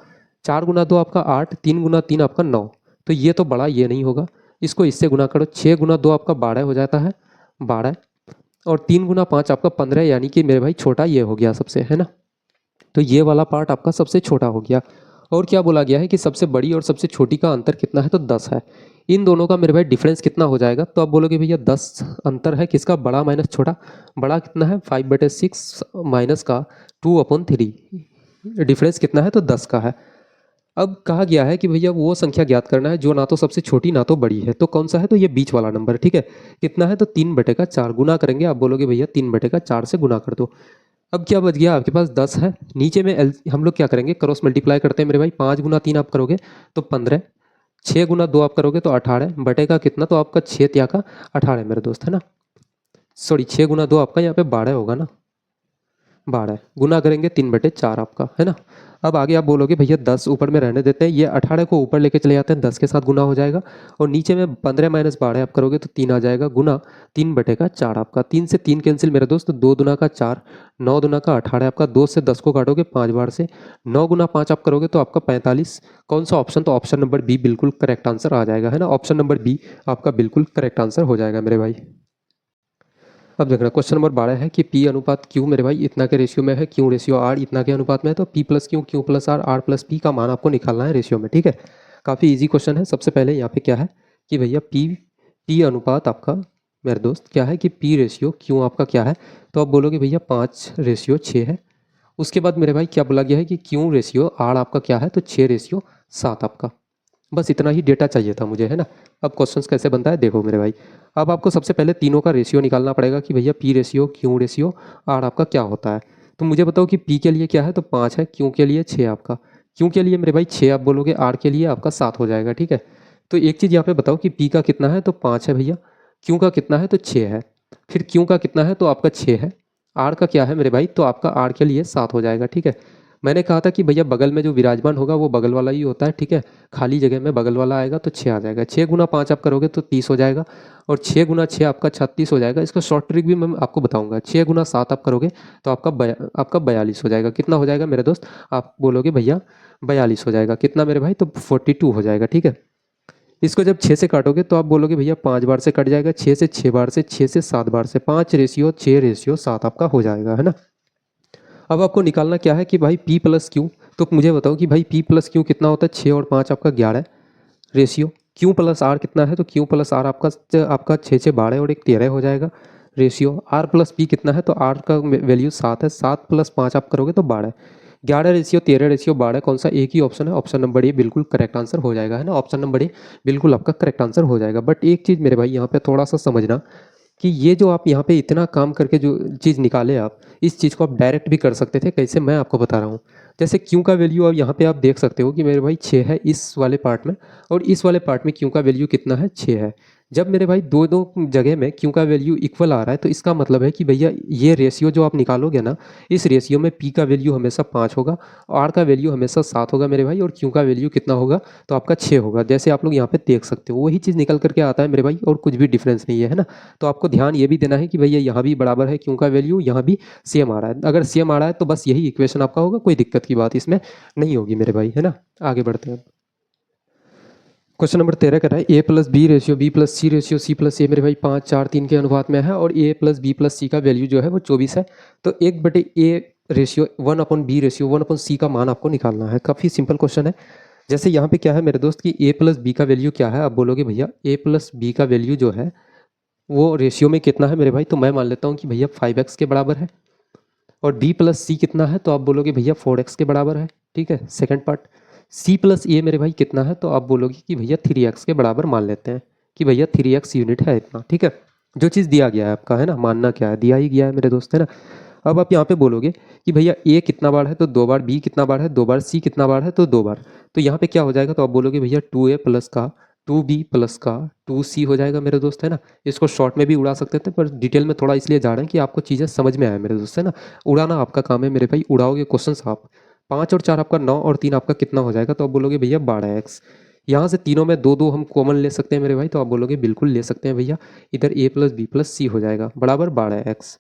4 × 2 आपका 8, 3 × 3 आपका 9, तो ये तो बड़ा ये नहीं होगा। इसको इससे गुना करो, 6 × 2 आपका 12 हो जाता है, 12, और 3 × 5 आपका 15, यानी कि मेरे भाई छोटा ये हो गया सबसे, है ना। तो ये वाला पार्ट आपका सबसे छोटा हो गया। और क्या बोला गया है कि सबसे बड़ी और सबसे छोटी का अंतर कितना है, तो 10 है। इन दोनों का मेरे भाई डिफरेंस कितना हो जाएगा, तो आप बोलोगे भैया 10 अंतर है किसका, बड़ा माइनस छोटा। बड़ा कितना है 5/6 माइनस का 2/3, डिफरेंस कितना है तो 10 का है। अब कहा गया है कि भैया वो संख्या ज्ञात करना है जो ना तो सबसे छोटी ना तो बड़ी है। तो कौन सा है, तो ये बीच वाला नंबर, ठीक है। कितना है तो 3/4 गुना करेंगे। आप बोलोगे भैया 3/4 से गुना कर दो। अब क्या बच गया आपके पास, 10 है। नीचे में हम लोग क्या करेंगे, क्रॉस मल्टीप्लाई करते हैं मेरे भाई। 5 × 3 आप करोगे तो 15, 6 × 2 आप करोगे तो 18, बटे का कितना, तो आपका 6 का 18 मेरे दोस्त, है ना। सॉरी 6 × 2 आपका यहाँ पे 12 होगा ना, 12 गुना करेंगे 3/4 आपका, है ना। अब आगे आप बोलोगे भैया 10 ऊपर में रहने देते हैं, ये 18 को ऊपर लेके चले जाते हैं, 10 के साथ गुना हो जाएगा और नीचे में 15 माइनस 12 आप करोगे तो 3 आ जाएगा गुना 3/4 आपका। 3 से 3 कैंसिल मेरे दोस्त, 2 दुना का 4, 9 दुना का 18 आपका। 2 से 10 को काटोगे 5 बार से, 9 गुना 5 आप करोगे तो आपका 45। कौन सा ऑप्शन? तो ऑप्शन नंबर बी बिल्कुल करेक्ट आंसर आ जाएगा, है ना। ऑप्शन नंबर बी आपका बिल्कुल करेक्ट आंसर हो जाएगा मेरे भाई। अब देखना क्वेश्चन नंबर 12 है कि पी अनुपात क्यू मेरे भाई इतना के रेशियो में है, क्यू रेशियो आर इतना के अनुपात में है, तो P plus Q plus R plus P का मान आपको निकालना है रेशियो में, ठीक है। काफ़ी इजी क्वेश्चन है। सबसे पहले यहाँ पे क्या है कि भैया पी अनुपात आपका मेरे दोस्त क्या है कि पी रेशियो क्यू आपका क्या है, तो आप बोलोगे भैया 5:6 है। उसके बाद मेरे भाई क्या बोला गया है कि क्यू रेशियो आर आपका क्या है, तो 6:7 आपका। बस इतना ही डेटा चाहिए था मुझे, है ना। अब क्वेश्चंस कैसे बनता है देखो मेरे भाई। अब आपको सबसे पहले तीनों का रेशियो निकालना पड़ेगा कि भैया P ratio Q ratio R आपका क्या होता है। तो मुझे बताओ कि पी के लिए क्या है, तो 5 है, क्यू के लिए 6 आपका। क्यू के लिए मेरे भाई 6 आप बोलोगे, आर के लिए आपका 7 हो जाएगा, ठीक है। तो एक चीज़ यहाँ पे बताओ कि पी का कितना है, तो 5 है भैया। क्यू का कितना है, तो 6 है। फिर क्यू का कितना है, तो आपका 6 है। आर का क्या है मेरे भाई, तो आपका आर के लिए 7 हो जाएगा, ठीक है। मैंने कहा था कि भैया बगल में जो विराजमान होगा वो बगल वाला ही होता है, ठीक है। खाली जगह में बगल वाला आएगा तो 6 आ जाएगा। 6 गुना 5 आप करोगे तो 30 हो जाएगा और 6 गुना 6 आपका 36 हो जाएगा। इसका शॉर्ट ट्रिक भी मैं आपको बताऊंगा। 6 गुना 7 आप करोगे तो आपका 42 हो जाएगा। कितना हो जाएगा मेरे दोस्त? आप बोलोगे भैया 42 हो जाएगा। कितना मेरे भाई? तो 42 हो जाएगा, ठीक है। इसको जब 6 से काटोगे तो आप बोलोगे भैया 5 बार से कट जाएगा, 6 से 6 बार से, 6 से 7 बार से, 5:6:7 आपका हो जाएगा, है ना। अब आपको निकालना क्या है कि भाई पी प्लस क्यू। तो मुझे बताओ कि भाई पी प्लस क्यू कितना होता है? 6 और 5 आपका 11 रेशियो। क्यू प्लस आर कितना है? तो क्यू प्लस आर आपका 6 6 12 और एक 13 हो जाएगा रेशियो। आर प्लस पी कितना है? तो आर का वैल्यू 7 है, 7 प्लस 5 आप करोगे तो 12। 11:13:12 कौन सा? एक ही ऑप्शन है, ऑप्शन नंबर ए बिल्कुल करेक्ट आंसर हो जाएगा, है ना। ऑप्शन नंबर ए बिल्कुल आपका करेक्ट आंसर हो जाएगा। बट एक चीज़ मेरे भाई यहाँ पे थोड़ा सा समझना कि ये जो आप यहाँ पे इतना काम करके जो चीज़ निकाले आप, इस चीज़ को आप डायरेक्ट भी कर सकते थे। कैसे? मैं आपको बता रहा हूँ। जैसे क्यू का वैल्यू अब यहाँ पे आप देख सकते हो कि मेरे भाई 6 है इस वाले पार्ट में और इस वाले पार्ट में क्यू का वैल्यू कितना है? 6 है। जब मेरे भाई दो दो जगह में क्यू का वैल्यू इक्वल आ रहा है तो इसका मतलब है कि भैया ये रेशियो जो आप निकालोगे ना, इस रेशियो में पी का वैल्यू हमेशा 5 होगा, आर का वैल्यू हमेशा 7 होगा मेरे भाई, और क्यू का वैल्यू कितना होगा? तो आपका 6 होगा। जैसे आप लोग यहाँ पे देख सकते हो वही चीज़ निकल करके आता है मेरे भाई, और कुछ भी डिफरेंस नहीं है ना। तो आपको ध्यान ये भी देना है कि भैया यहाँ भी बराबर है क्यू का वैल्यू, यहाँ भी सेम आ रहा है। अगर सेम आ रहा है तो बस यही इक्वेशन आपका होगा, कोई दिक्कत की बात इसमें नहीं होगी मेरे भाई, है ना। आगे बढ़ते हैं। क्वेश्चन नंबर 13 कर रहा है A plus B ratio B plus C ratio C plus A मेरे भाई 5:4:3 के अनुपात में है और A plus B plus C का वैल्यू जो है वो 24 है। तो 1/a ratio 1/b ratio 1/c का मान आपको निकालना है। काफ़ी सिंपल क्वेश्चन है। जैसे यहाँ पे क्या है मेरे दोस्त कि a प्लस बी का वैल्यू क्या है? आप बोलोगे भैया a प्लस बी का वैल्यू जो है वो रेशियो में कितना है मेरे भाई? तो मैं मान लेता हूँ कि भैया 5x के बराबर है। और b प्लस सी कितना है? तो आप बोलोगे भैया 4x के बराबर है, ठीक है। Second part c plus A मेरे भाई कितना है? तो आप बोलोगे कि भैया 3x के बराबर मान लेते हैं कि भैया 3x यूनिट है इतना, ठीक है। जो चीज़ दिया गया है आपका, है ना, मानना क्या है, दिया ही गया है मेरे दोस्त, है ना। अब आप यहाँ पे बोलोगे कि भैया a कितना बार है? तो 2 बार। b कितना बार है? 2 बार। c कितना बार है? तो 2 बार। तो यहाँ पे क्या हो जाएगा? तो आप बोलोगे भैया 2a प्लस का 2b प्लस का 2c हो जाएगा मेरे दोस्त, है ना। इसको शॉर्ट में भी उड़ा सकते थे पर डिटेल में थोड़ा इसलिए जा रहे हैं कि आपको चीज़ें समझ में आए मेरे दोस्त, है ना। उड़ाना आपका काम है मेरे भाई, उड़ाओगे क्वेश्चन आप। 5 और 4 आपका 9 और 3 आपका कितना हो जाएगा? तो आप बोलोगे भैया 12x। यहाँ से तीनों में 2 2 हम कॉमन ले सकते हैं मेरे भाई, तो आप बोलोगे बिल्कुल ले सकते हैं भैया। इधर a प्लस बी प्लस सी हो जाएगा बराबर 12x।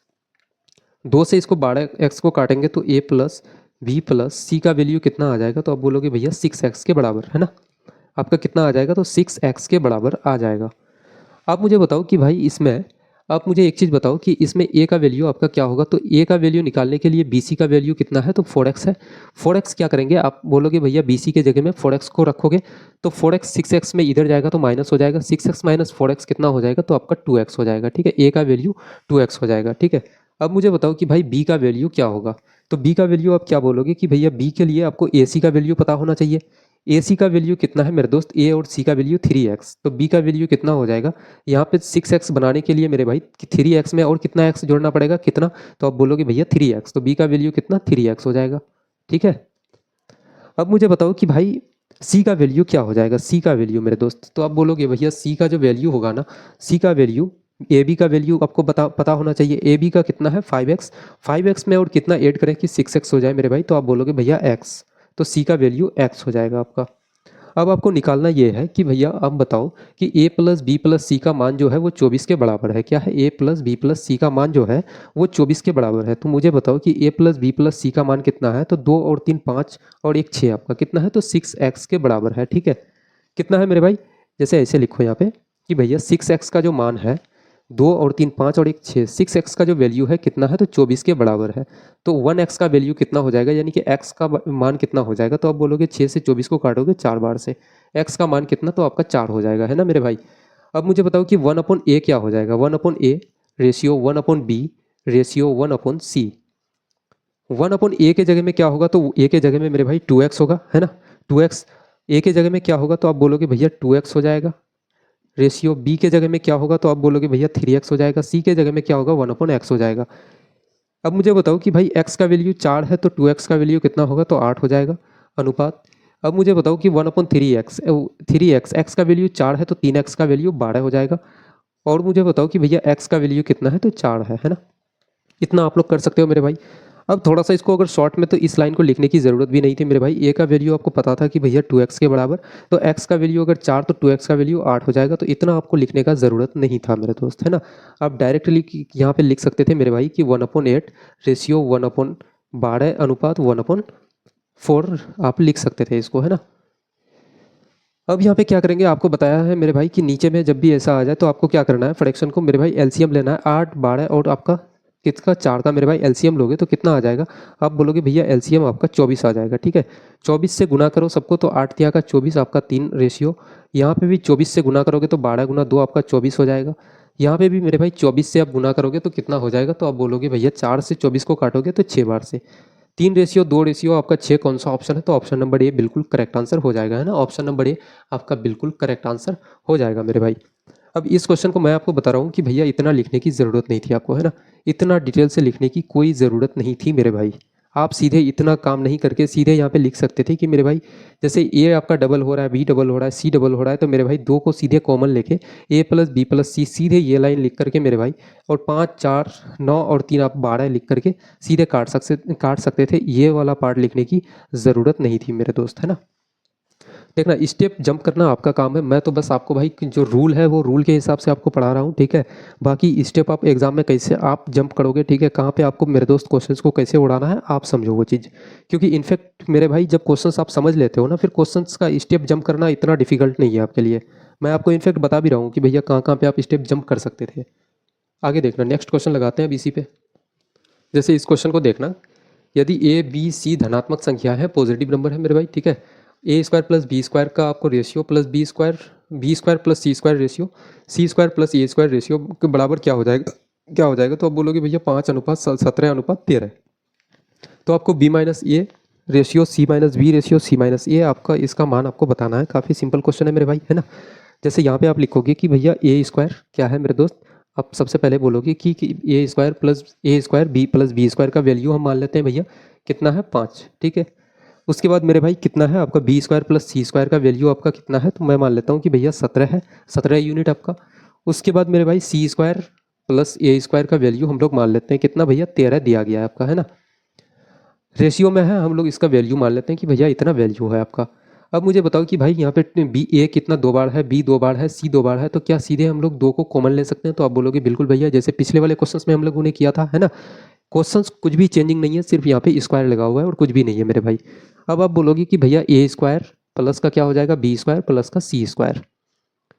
2 से इसको 12x को काटेंगे तो a plus B plus C का वैल्यू कितना आ जाएगा? तो आप बोलोगे भैया 6x के बराबर, है ना। आपका कितना आ जाएगा? तो 6x के बराबर आ जाएगा। आप मुझे बताओ कि भाई इसमें आप मुझे एक चीज़ बताओ कि इसमें a का वैल्यू आपका क्या होगा? तो a का वैल्यू निकालने के लिए bc का वैल्यू कितना है? तो 4x है। 4x क्या करेंगे? आप बोलोगे भैया bc के जगह में 4x को रखोगे तो 4x 6x में इधर जाएगा तो माइनस हो जाएगा। 6x माइनस 4x कितना हो जाएगा? तो आपका 2x हो जाएगा, ठीक है। a का वैल्यू 2x हो जाएगा, ठीक है। अब मुझे बताओ कि भाई b का वैल्यू क्या होगा? तो b का वैल्यू आप क्या बोलोगे कि भैया b के लिए आपको ac का वैल्यू पता होना चाहिए। ए सी का वैल्यू कितना है मेरे दोस्त? ए और सी का वैल्यू 3x। तो बी का वैल्यू कितना हो जाएगा? यहाँ पे 6x बनाने के लिए मेरे भाई 3x में और कितना x जोड़ना पड़ेगा? कितना? तो आप बोलोगे भैया 3x। तो बी का वैल्यू कितना? 3x हो जाएगा, ठीक है। अब मुझे बताओ कि भाई सी का वैल्यू क्या हो जाएगा? सी का वैल्यू मेरे दोस्त, तो आप बोलोगे भैया सी का जो वैल्यू होगा ना, सी का वैल्यू ए बी का वैल्यू आपको पता होना चाहिए। ए बी का कितना है 5x, 5x में और कितना ऐड करें कि 6x हो जाए मेरे भाई, तो आप बोलोगे भैया x, तो c का वैल्यू x हो जाएगा आपका। अब आपको निकालना ये है कि भैया आप बताओ कि a plus B plus C का मान जो है वो 24 के बराबर है। क्या है? a plus B plus C का मान जो है वो 24 के बराबर है। तो मुझे बताओ कि a plus B plus C का मान कितना है? तो 2 और 3 5 और 1 6 आपका कितना है? तो 6x के बराबर है। ठीक है, कितना है मेरे भाई? जैसे ऐसे लिखो यहाँ पे कि भैया 6x का जो मान है 2 और 3 5 और 1 6, 6x का जो वैल्यू है कितना है? तो 24 के बराबर है। तो 1x का वैल्यू कितना हो जाएगा, यानी कि x का मान कितना हो जाएगा? तो आप बोलोगे 6 से 24 को काटोगे 4 बार से, x का मान कितना? तो आपका 4 हो जाएगा, है ना मेरे भाई। अब मुझे बताओ कि 1/a क्या हो जाएगा? 1/a ratio 1/b ratio 1/c। 1/a के जगह में क्या होगा? तो a के जगह में मेरे भाई 2x होगा, है ना। 2x a के जगह में क्या होगा? तो आप बोलोगे भैया 2x हो जाएगा। रेशियो b के जगह में क्या होगा? तो आप बोलोगे भैया 3x हो जाएगा। c के जगह में क्या होगा? 1/x हो जाएगा। अब मुझे बताओ कि भाई x का वैल्यू 4 है तो 2x का वैल्यू कितना होगा? तो 8 हो जाएगा अनुपात। अब मुझे बताओ कि 1/3x, 3x, x का वैल्यू 4 है तो 3x का वैल्यू 12 हो जाएगा। और मुझे बताओ कि भैया x का वैल्यू कितना है? तो 4 है ना। इतना आप लोग कर सकते हो मेरे भाई। अब थोड़ा सा इसको अगर शॉर्ट में, तो इस लाइन को लिखने की ज़रूरत भी नहीं थी मेरे भाई। ए का वैल्यू आपको पता था कि भैया 2x के बराबर, तो x का वैल्यू अगर 4 तो 2x का वैल्यू 8 हो जाएगा। तो इतना आपको लिखने का ज़रूरत नहीं था मेरे दोस्त, है ना। आप डायरेक्टली यहाँ पे लिख सकते थे मेरे भाई कि 1/8 रेशियो 1/12 अनुपात 1/4 आप लिख सकते थे इसको, है ना। अब यहाँ पे क्या करेंगे, आपको बताया है मेरे भाई कि नीचे में जब भी ऐसा आ जाए तो आपको क्या करना है, फ्रैक्शन को मेरे भाई एलसीएम लेना है। 8 12 और आपका किसका 4 का मेरे भाई एलसीएम लोगे तो कितना आ जाएगा? आप बोलोगे भैया एलसीएम आपका 24 आ जाएगा। ठीक है, 24 से गुना करो सबको, तो 8 तिया का 24 आपका 3 रेशियो। यहाँ पे भी 24 से गुना करोगे तो 12 गुना 2 आपका 24 हो जाएगा। यहाँ पे भी मेरे भाई 24 से आप गुना करोगे तो कितना हो जाएगा? तो आप बोलोगे भैया 4 से 24 को काटोगे तो 6 बार से। 3 रेशियो 2 रेशियो आपका 6 कौन सा ऑप्शन है? तो ऑप्शन नंबर ए बिल्कुल करेक्ट आंसर हो जाएगा, है ना। ऑप्शन नंबर ए आपका बिल्कुल करेक्ट आंसर हो जाएगा मेरे भाई। अब इस क्वेश्चन को मैं आपको बता रहा हूँ कि भैया इतना लिखने की ज़रूरत नहीं थी आपको, है ना। इतना डिटेल से लिखने की कोई ज़रूरत नहीं थी मेरे भाई। आप सीधे इतना काम नहीं करके सीधे यहाँ पे लिख सकते थे कि मेरे भाई जैसे ए आपका डबल हो रहा है, बी डबल हो रहा है, सी डबल हो रहा है, तो मेरे भाई 2 को सीधे कॉमन लेके ए प्लस बी प्लस सी सीधे ये लाइन लिख करके मेरे भाई, और 5 4 9 और 3 आप 12 लिख करके सीधे काट सकते थे। ये वाला पार्ट लिखने की ज़रूरत नहीं थी मेरे दोस्त, है ना। देखना, स्टेप जंप करना आपका काम है। मैं तो बस आपको भाई जो रूल है वो रूल के हिसाब से आपको पढ़ा रहा हूँ, ठीक है। बाकी स्टेप आप एग्जाम में कैसे आप जंप करोगे, ठीक है, कहाँ पे आपको मेरे दोस्त क्वेश्चंस को कैसे उड़ाना है आप समझो वो चीज़। क्योंकि इनफैक्ट मेरे भाई जब क्वेश्चंस आप समझ लेते हो ना, फिर क्वेश्चंस का स्टेप जंप करना इतना डिफिकल्ट नहीं है आपके लिए। मैं आपको इनफैक्ट बता भी रहा हूँ कि भैया कहाँ कहाँ पे आप स्टेप जंप कर सकते थे। आगे देखना, नेक्स्ट क्वेश्चन लगाते हैं अब इसी पे। जैसे इस क्वेश्चन को देखना, यदि ए बी सी धनात्मक संख्या है, पॉजिटिव नंबर है मेरे भाई, ठीक है, A square plus B square का आपको ratio plus B square plus C square ratio, C square plus A square ratio के बराबर क्या हो जाएगा? क्या हो जाएगा? तो आप बोलोगे भैया 5:17:13। तो आपको B minus A ratio C minus B ratio C minus A आपका इसका मान आपको बताना है। काफ़ी सिंपल क्वेश्चन है मेरे भाई, है ना। जैसे यहाँ पे आप लिखोगे कि भैया ए स्क्वायर क्या है मेरे दोस्त, आप सबसे पहले बोलोगे कि A square plus A square B plus B square का वैल्यू हम मान लेते हैं भैया कितना है 5, ठीक है। उसके बाद मेरे भाई कितना है आपका B square plus C square का वैल्यू आपका कितना है? तो मैं मान लेता हूँ कि भैया 17 है, 17 यूनिट आपका। उसके बाद मेरे भाई सी स्क्वायर प्लस ए स्क्वायर का वैल्यू हम लोग मान लेते हैं कितना भैया 13 दिया गया है आपका, है ना। रेशियो में है, हम लोग इसका वैल्यू मान लेते हैं कि भैया इतना वैल्यू है आपका। अब मुझे बताओ कि भाई यहाँ पे बी ए कितना 2 बार है, बी 2 बार है, सी 2 बार है, तो क्या सीधे हम लोग 2 को कॉमन ले सकते हैं? तो आप बोलोगे बिल्कुल भैया, जैसे पिछले वाले क्वेश्चंस में हम लोगों ने किया था, है ना। क्वेश्चंस कुछ भी चेंजिंग नहीं है, सिर्फ यहाँ पे स्क्वायर लगा हुआ है और कुछ भी नहीं है मेरे भाई। अब आप बोलोगे कि भैया ए स्क्वायर प्लस का क्या हो जाएगा बी स्क्वायर प्लस का सी स्क्वायर,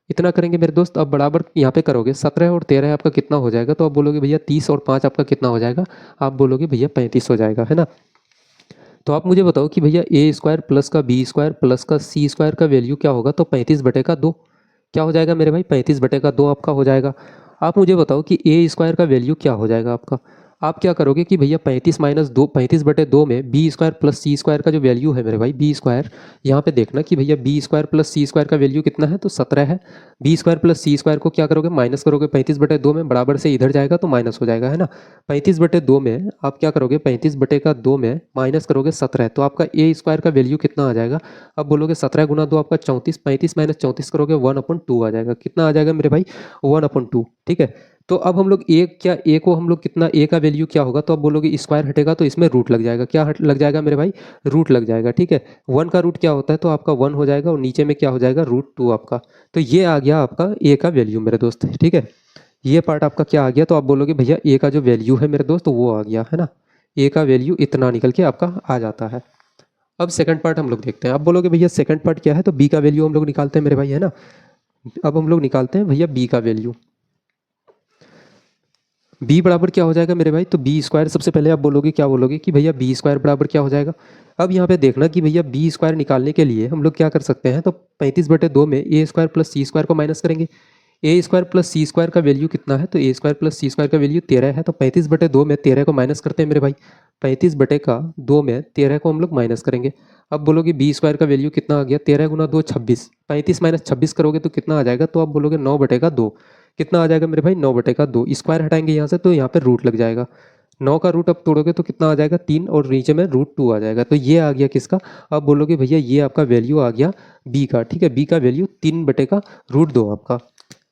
इतना करेंगे मेरे दोस्त। अब बराबर यहाँ पे करोगे 17 और 13 आपका कितना हो जाएगा? तो आप बोलोगे भैया 30 और 5 आपका कितना हो जाएगा? आप बोलोगे भैया 35 हो जाएगा, है ना। तो आप मुझे बताओ कि भैया ए स्क्वायर प्लस का बी स्क्वायर प्लस का सी स्क्वायर का वैल्यू क्या होगा? तो 35/2 क्या हो जाएगा मेरे भाई? 35/2 आपका हो जाएगा। आप मुझे बताओ कि ए स्क्वायर का वैल्यू क्या हो जाएगा आपका? आप क्या करोगे कि भैया 35 माइनस 2, 35/2 में B square plus C square का जो वैल्यू है मेरे भाई, बी स्क्वायर, यहाँ पे देखना कि भैया B square plus C square का वैल्यू कितना है, तो 17 है। B square plus C square को क्या करोगे, माइनस करोगे 35/2 में, बराबर से इधर जाएगा तो माइनस हो जाएगा, है ना। 35/2 में आप क्या करोगे, 35/2 में माइनस करोगे 17, तो आपका ए स्क्वायर का वैल्यू कितना आ जाएगा। अब बोलोगे 17 गुना 2 आपका 34, 35 माइनस 34 करोगे 1/2 आ जाएगा। कितना आ जाएगा मेरे भाई, 1/2। ठीक है, तो अब हम लोग ए को हम लोग कितना, ए का वैल्यू क्या होगा, तो अब बोलोगे स्क्वायर हटेगा तो इसमें रूट लग जाएगा। क्या लग जाएगा मेरे भाई, रूट लग जाएगा। ठीक है, 1 का रूट क्या होता है, तो आपका 1 हो जाएगा और नीचे में क्या हो जाएगा, √2 आपका। तो ये आ गया आपका ए का वैल्यू मेरे दोस्त। ठीक है, ये पार्ट आपका क्या आ गया, तो आप बोलोगे भैया ए का जो वैल्यू है मेरे दोस्त वो आ गया, है ना। ए का वैल्यू इतना निकल के आपका आ जाता है। अब सेकंड पार्ट हम लोग देखते हैं। आप बोलोगे भैया सेकंड पार्ट क्या है, तो बी का वैल्यू हम लोग निकालते हैं मेरे भाई, है ना। अब हम लोग निकालते हैं भैया बी का वैल्यू। बी बराबर क्या हो जाएगा मेरे भाई, तो बी स्क्वायर, सबसे पहले आप बोलोगे क्या बोलोगे कि भैया बी स्क्वायर बराबर क्या हो जाएगा। अब यहाँ पे देखना कि भैया बी स्क्वायर निकालने के लिए हम लोग क्या कर सकते हैं, तो 35/2 में ए स्क्वायर प्लस सी स्क्वायर को माइनस करेंगे। ए स्क्वायर प्लस सी स्क्वायर का वैल्यू कितना है, तो ए स्क्वायर प्लस सी स्क्वायर का वैल्यू 13 है। तो 35/2 में 13 को माइनस करते हैं मेरे भाई, 35/2 में 13 को हम लोग माइनस करेंगे। अब बोलोगे बी स्क्वायर का वैल्यू कितना आ गया, 13 गुना 2 26, 35 माइनस 26 करोगे तो कितना आ जाएगा, तो आप बोलोगे 9/2। कितना आ जाएगा मेरे भाई, 9/2। स्क्वायर हटाएंगे यहाँ से तो यहाँ पे रूट लग जाएगा। 9 का रूट अब तोड़ोगे तो कितना आ जाएगा, 3, और नीचे में √2 आ जाएगा। तो ये आ गया किसका, अब बोलोगे भैया ये आपका वैल्यू आ गया बी का। ठीक है, बी का वैल्यू 3/√2 आपका।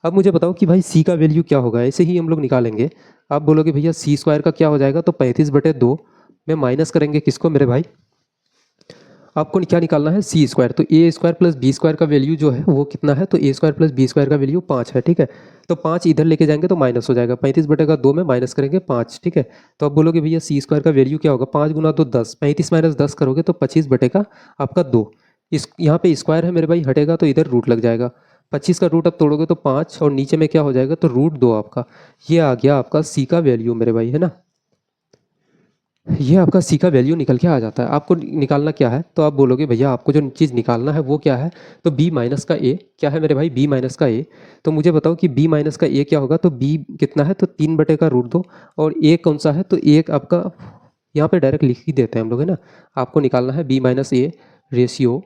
अब मुझे बताओ कि भाई सी का वैल्यू क्या होगा, ऐसे ही हम लोग निकालेंगे। आप बोलोगे भैया सी स्क्वायर का क्या हो जाएगा, तो 35/2 में माइनस करेंगे किसको मेरे भाई, आपको क्या निकालना है, सी स्क्वायर। तो ए स्क्वायर प्लस बी स्क्वायर का वैल्यू जो है वो कितना है, तो ए स्क्वायर प्लस बी स्क्वायर का वैल्यू 5 है। ठीक है, तो 5 इधर लेके जाएंगे तो माइनस हो जाएगा, 35/2 में माइनस करेंगे 5। ठीक है, तो अब बोलोगे भैया सी स्क्वायर का वैल्यू क्या होगा, 5 गुना 2 10, 35 माइनस 10 करोगे तो 25/2 आपका 2। इस यहाँ पे स्क्वायर है मेरे भाई, हटेगा तो इधर रूट लग जाएगा। 25 का रूट अब तोड़ोगे तो 5, और नीचे में क्या हो जाएगा, तो √2 आपका। ये आ गया आपका सी का वैल्यू मेरे भाई, है ना। ये आपका सी का वैल्यू निकल के आ जाता है। आपको निकालना क्या है, तो आप बोलोगे भैया आपको जो चीज़ निकालना है वो क्या है, तो बी माइनस का ए। क्या है मेरे भाई, बी माइनस का ए। तो मुझे बताओ कि बी माइनस का ए क्या होगा, तो बी कितना है, तो 3/√2, और ए कौन सा है, तो एक आपका यहाँ पे डायरेक्ट लिख ही देते हैं हम लोग, है ना। आपको निकालना है B minus A ratio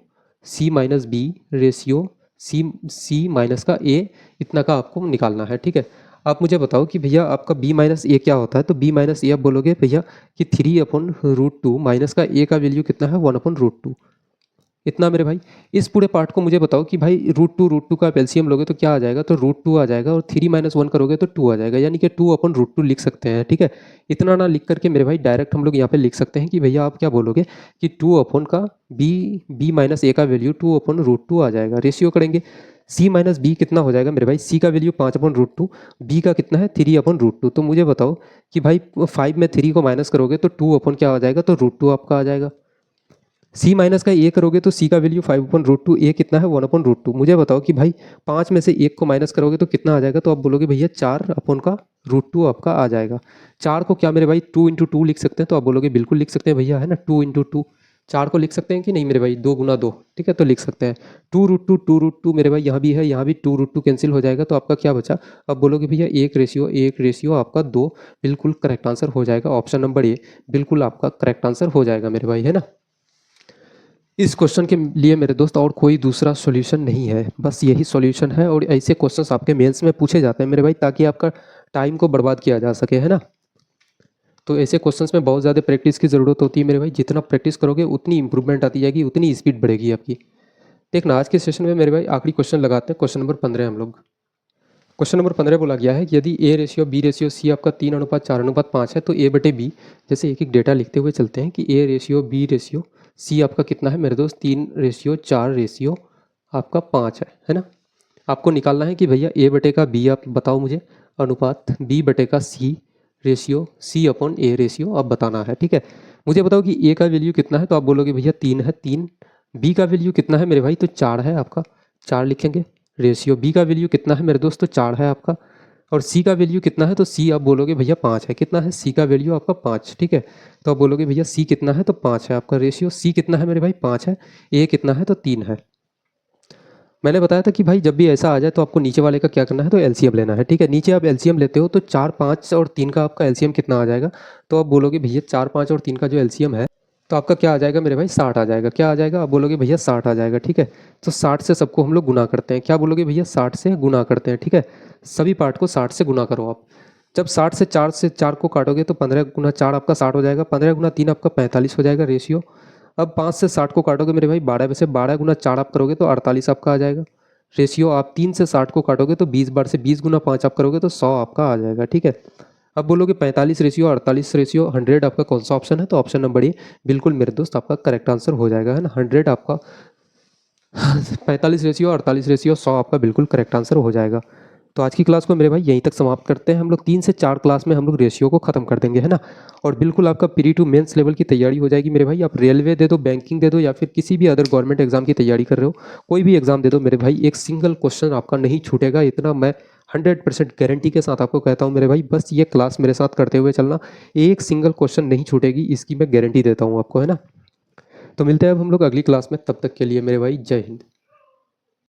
C minus B ratio C minus का ए, इतना का आपको निकालना है। ठीक है, आप मुझे बताओ कि भैया आपका बी माइनस ए क्या होता है, तो बी माइनस ए आप बोलोगे भैया कि 3/√2 माइनस का ए का वैल्यू कितना है, 1/√2। इतना मेरे भाई। इस पूरे पार्ट को मुझे बताओ कि भाई √2 का एलसीएम लोगे तो क्या आ जाएगा, तो √2 आ जाएगा, और 3 माइनस 1 करोगे तो 2 आ जाएगा, यानी कि 2/√2 लिख सकते हैं। ठीक है, इतना ना लिख करके मेरे भाई डायरेक्ट हम लोग यहाँ पे लिख सकते हैं कि भैया आप क्या बोलोगे कि 2 का बी माइनस ए का वैल्यू 2/√2 आ जाएगा। रेशियो करेंगे, सी माइनस बी कितना हो जाएगा मेरे भाई, सी का वैल्यू 5/√2, बी का कितना है 3/√2। तो मुझे बताओ कि भाई 5 में 3 को माइनस करोगे तो 2 क्या आ जाएगा, तो √2 आपका आ जाएगा। सी माइनस का ए करोगे तो सी का वैल्यू 5/√2, ए कितना है 1/√2। मुझे बताओ कि भाई 5 में से 1 को माइनस करोगे तो कितना आ जाएगा, तो आप बोलोगे भैया 4/√2 आपका आ जाएगा। 4 को क्या मेरे भाई 2 × 2 लिख सकते हैं, तो आप बोलोगे बिल्कुल लिख सकते हैं भैया, है ना। 2 × 2 4 को लिख सकते हैं कि नहीं मेरे भाई, 2 गुना 2। ठीक है, तो लिख सकते हैं 2√2 मेरे भाई, यहाँ भी है, यहाँ भी 2√2 कैंसिल हो जाएगा, तो आपका क्या बचा। अब बोलोगे भैया 1:1 आपका 2, बिल्कुल करेक्ट आंसर हो जाएगा। ऑप्शन नंबर ए बिल्कुल आपका करेक्ट आंसर हो जाएगा मेरे भाई, है ना। इस क्वेश्चन के लिए मेरे दोस्त और कोई दूसरा सॉल्यूशन नहीं है, बस यही सॉल्यूशन है, और ऐसे क्वेश्चंस आपके मेंस में पूछे जाते हैं मेरे भाई, ताकि आपका टाइम को बर्बाद किया जा सके, है ना। तो ऐसे क्वेश्चंस में बहुत ज़्यादा प्रैक्टिस की ज़रूरत होती है मेरे भाई। जितना प्रैक्टिस करोगे उतनी इंप्रूवमेंट आती जाएगी, उतनी स्पीड बढ़ेगी आपकी। देखना आज के सेशन में मेरे भाई आखिरी क्वेश्चन लगाते हैं, क्वेश्चन नंबर 15 हम लोग। क्वेश्चन नंबर 15 बोला गया है कि यदि A ratio B ratio C आपका 3:4:5 है, तो A/B, जैसे एक एक डेटा लिखते हुए चलते हैं कि A ratio B ratio C आपका कितना है मेरे दोस्त, 3:4 आपका 5 है ना। आपको निकालना है कि भैया A/B आप बताओ मुझे अनुपात, B/C रेशियो C/A रेशियो आप बताना है। ठीक है, मुझे बताओ कि ए का वैल्यू कितना है, तो आप बोलोगे भैया 3 है, 3। बी का वैल्यू कितना है मेरे भाई, तो 4 है आपका, 4 लिखेंगे। रेशियो बी का वैल्यू कितना है मेरे दोस्त, तो 4 है आपका। और सी का वैल्यू कितना है, तो सी आप बोलोगे भैया 5 है। कितना है, सी का वैल्यू आपका 5। ठीक है, तो आप बोलोगे भैया सी कितना है, तो 5 है आपका। रेशियो सी कितना है मेरे भाई, 5 है। ए कितना है, तो 3 है। मैंने बताया था कि भाई जब भी ऐसा आ जाए तो आपको नीचे वाले का क्या करना है, तो एलसीएम लेना है। ठीक है, नीचे आप एलसीएम लेते हो तो 4, 5 और 3 का आपका एलसीएम कितना आ जाएगा, तो आप बोलोगे भैया 4, 5 और 3 का जो एलसीएम है तो आपका क्या आ जाएगा मेरे भाई, 60 आ जाएगा। क्या आ जाएगा, आप बोलोगे भैया 60 आ जाएगा। ठीक है, तो 60 से सबको हम लोग गुना करते हैं। क्या बोलोगे भैया, 60 से गुना करते हैं। ठीक है, सभी पार्ट को 60 से गुना करो आप। जब 60 से 4 को काटोगे तो 15 गुना 4 आपका 60 हो जाएगा, 15 गुना 3 आपका 45 हो जाएगा रेशियो। अब 5 से 60 को काटोगे मेरे भाई 12 में से, 12 गुना 4 आप करोगे तो 48 आपका आ जाएगा रेशियो। आप 3 से 60 को काटोगे तो 20 बार से 20 गुना 5 आप करोगे तो 100 आपका आ जाएगा। ठीक है, अब बोलोगे 45 रेशियो 48 रेशियो 100 आपका कौन सा ऑप्शन है, तो ऑप्शन नंबर ए बिल्कुल मेरे दोस्त आपका करेक्ट आंसर हो जाएगा, है ना। 100 आपका 45 रेशियो 48 रेशियो 100 आपका बिल्कुल करेक्ट आंसर हो जाएगा। तो आज की क्लास को मेरे भाई यहीं तक समाप्त करते हैं। हम लोग 3 से 4 क्लास में हम लोग रेशियो को खत्म कर देंगे, है ना। और बिल्कुल आपका प्री टू मेंस लेवल की तैयारी हो जाएगी मेरे भाई। आप रेलवे दे दो, बैंकिंग दे दो, या फिर किसी भी अदर गवर्नमेंट एग्जाम की तैयारी कर रहे हो, कोई भी एग्जाम दे दो मेरे भाई, एक सिंगल क्वेश्चन आपका नहीं छूटेगा, इतना मैं 100% गारंटी के साथ आपको कहता हूँ मेरे भाई। बस ये क्लास मेरे साथ करते हुए चलना, एक सिंगल क्वेश्चन नहीं छूटेगी, इसकी मैं गारंटी देता हूँ आपको, है ना। तो मिलते हैं अब हम लोग अगली क्लास में, तब तक के लिए मेरे भाई जय हिंद।